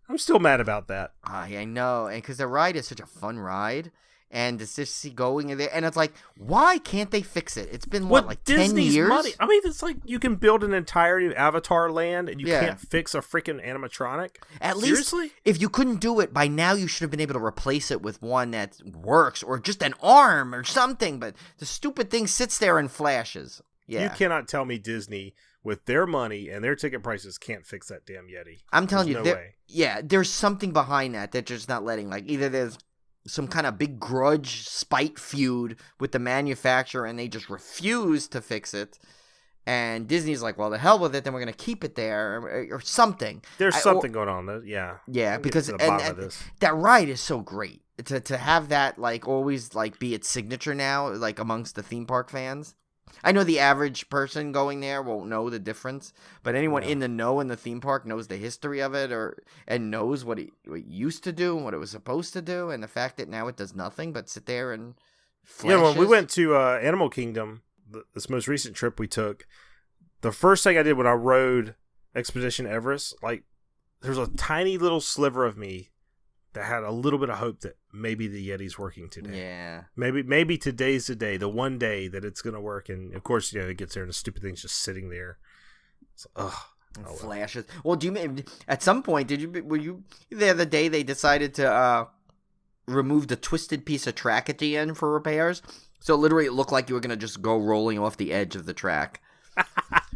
I'm still mad about that. I know, and because the ride is such a fun ride, and it's just going in there, and it's like, why can't they fix it? It's been like Disney's 10 years. Money. I mean, it's like you can build an entire new Avatar land, and you Yeah. can't fix a freaking animatronic. At Seriously? least, if you couldn't do it by now, you should have been able to replace it with one that works, or just an arm or something. But the stupid thing sits there and flashes. Yeah, You cannot tell me Disney, with their money and their ticket prices, can't fix that damn Yeti. I'm telling There's you, no way. yeah, there's something behind that they're just not letting. Like either there's some kind of big grudge, spite feud with the manufacturer, and they just refuse to fix it. And Disney's like, well, the hell with it, then we're going to keep it there, or something. There's something going on, though. Yeah. Yeah, We'll get because to the bottom of this. that ride is so great. To have that, like, always, like, be its signature now, like, amongst the theme park fans. I know the average person going there won't know the difference, but anyone in the know in the theme park knows the history of it, and knows what it used to do and what it was supposed to do, and the fact that now it does nothing but sit there and flashes. Yeah, when we went to Animal Kingdom, this most recent trip we took, the first thing I did when I rode Expedition Everest, like, there's a tiny little sliver of me that had a little bit of hope that maybe the Yeti's working today. Yeah. Maybe today's the day, the one day that it's going to work. And, of course, it gets there and the stupid thing's just sitting there. So, Flashes. Well, do you at some point were you there the day they decided to remove the twisted piece of track at the end for repairs? So literally, it looked like you were gonna just go rolling off the edge of the track.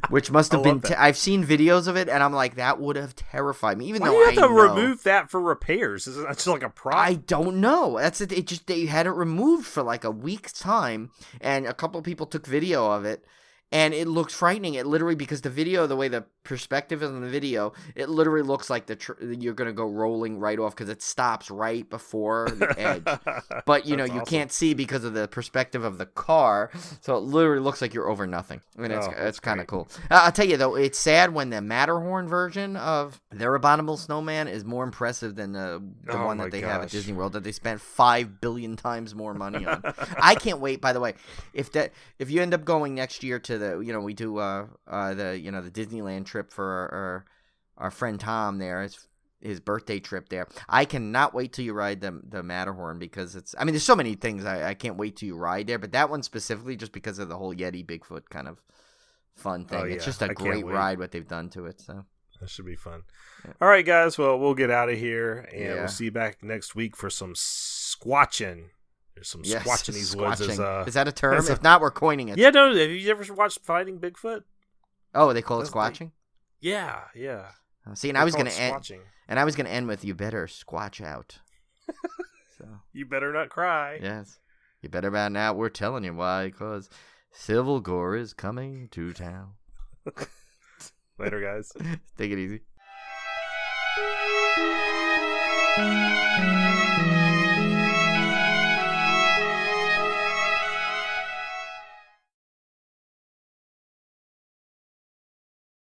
Which must have been. I've seen videos of it, and I'm like, that would have terrified me. Even Why though do you have I to remove that for repairs? Isn't that just like a prop? I don't know. That's it. It just they had it removed for like a week's time, and a couple of people took video of it, and it looks frightening. It literally, because the video, the way the perspective is in the video, it literally looks like you're gonna go rolling right off because it stops right before the edge. But you know you can't see because of the perspective of the car, so it literally looks like you're over nothing. I mean, it's kind of cool. I'll tell you though, it's sad when the Matterhorn version of their Abominable Snowman is more impressive than the one that they have at Disney World that they spent 5 billion times more money on. I can't wait. By the way, if you end up going next year to we do the Disneyland trip for our friend Tom there. It's his birthday trip there. I cannot wait till you ride the Matterhorn because there's so many things I can't wait till you ride there, but that one specifically just because of the whole Yeti Bigfoot kind of fun thing. It's just a great ride what they've done to it. So that should be fun. Yeah. All right, guys. Well, we'll get out of here and we'll see you back next week for some squatching. There's some squatch in these woods. Is that a term? If not, we're coining it. Yeah, no. Have you ever watched Finding Bigfoot? Oh, they call it squatching? Yeah. See, and I was going to end with you better squatch out. So you better not cry. Yes. You better bow now. We're telling you why, because Civil Gore is coming to town. Later, guys. Take it easy.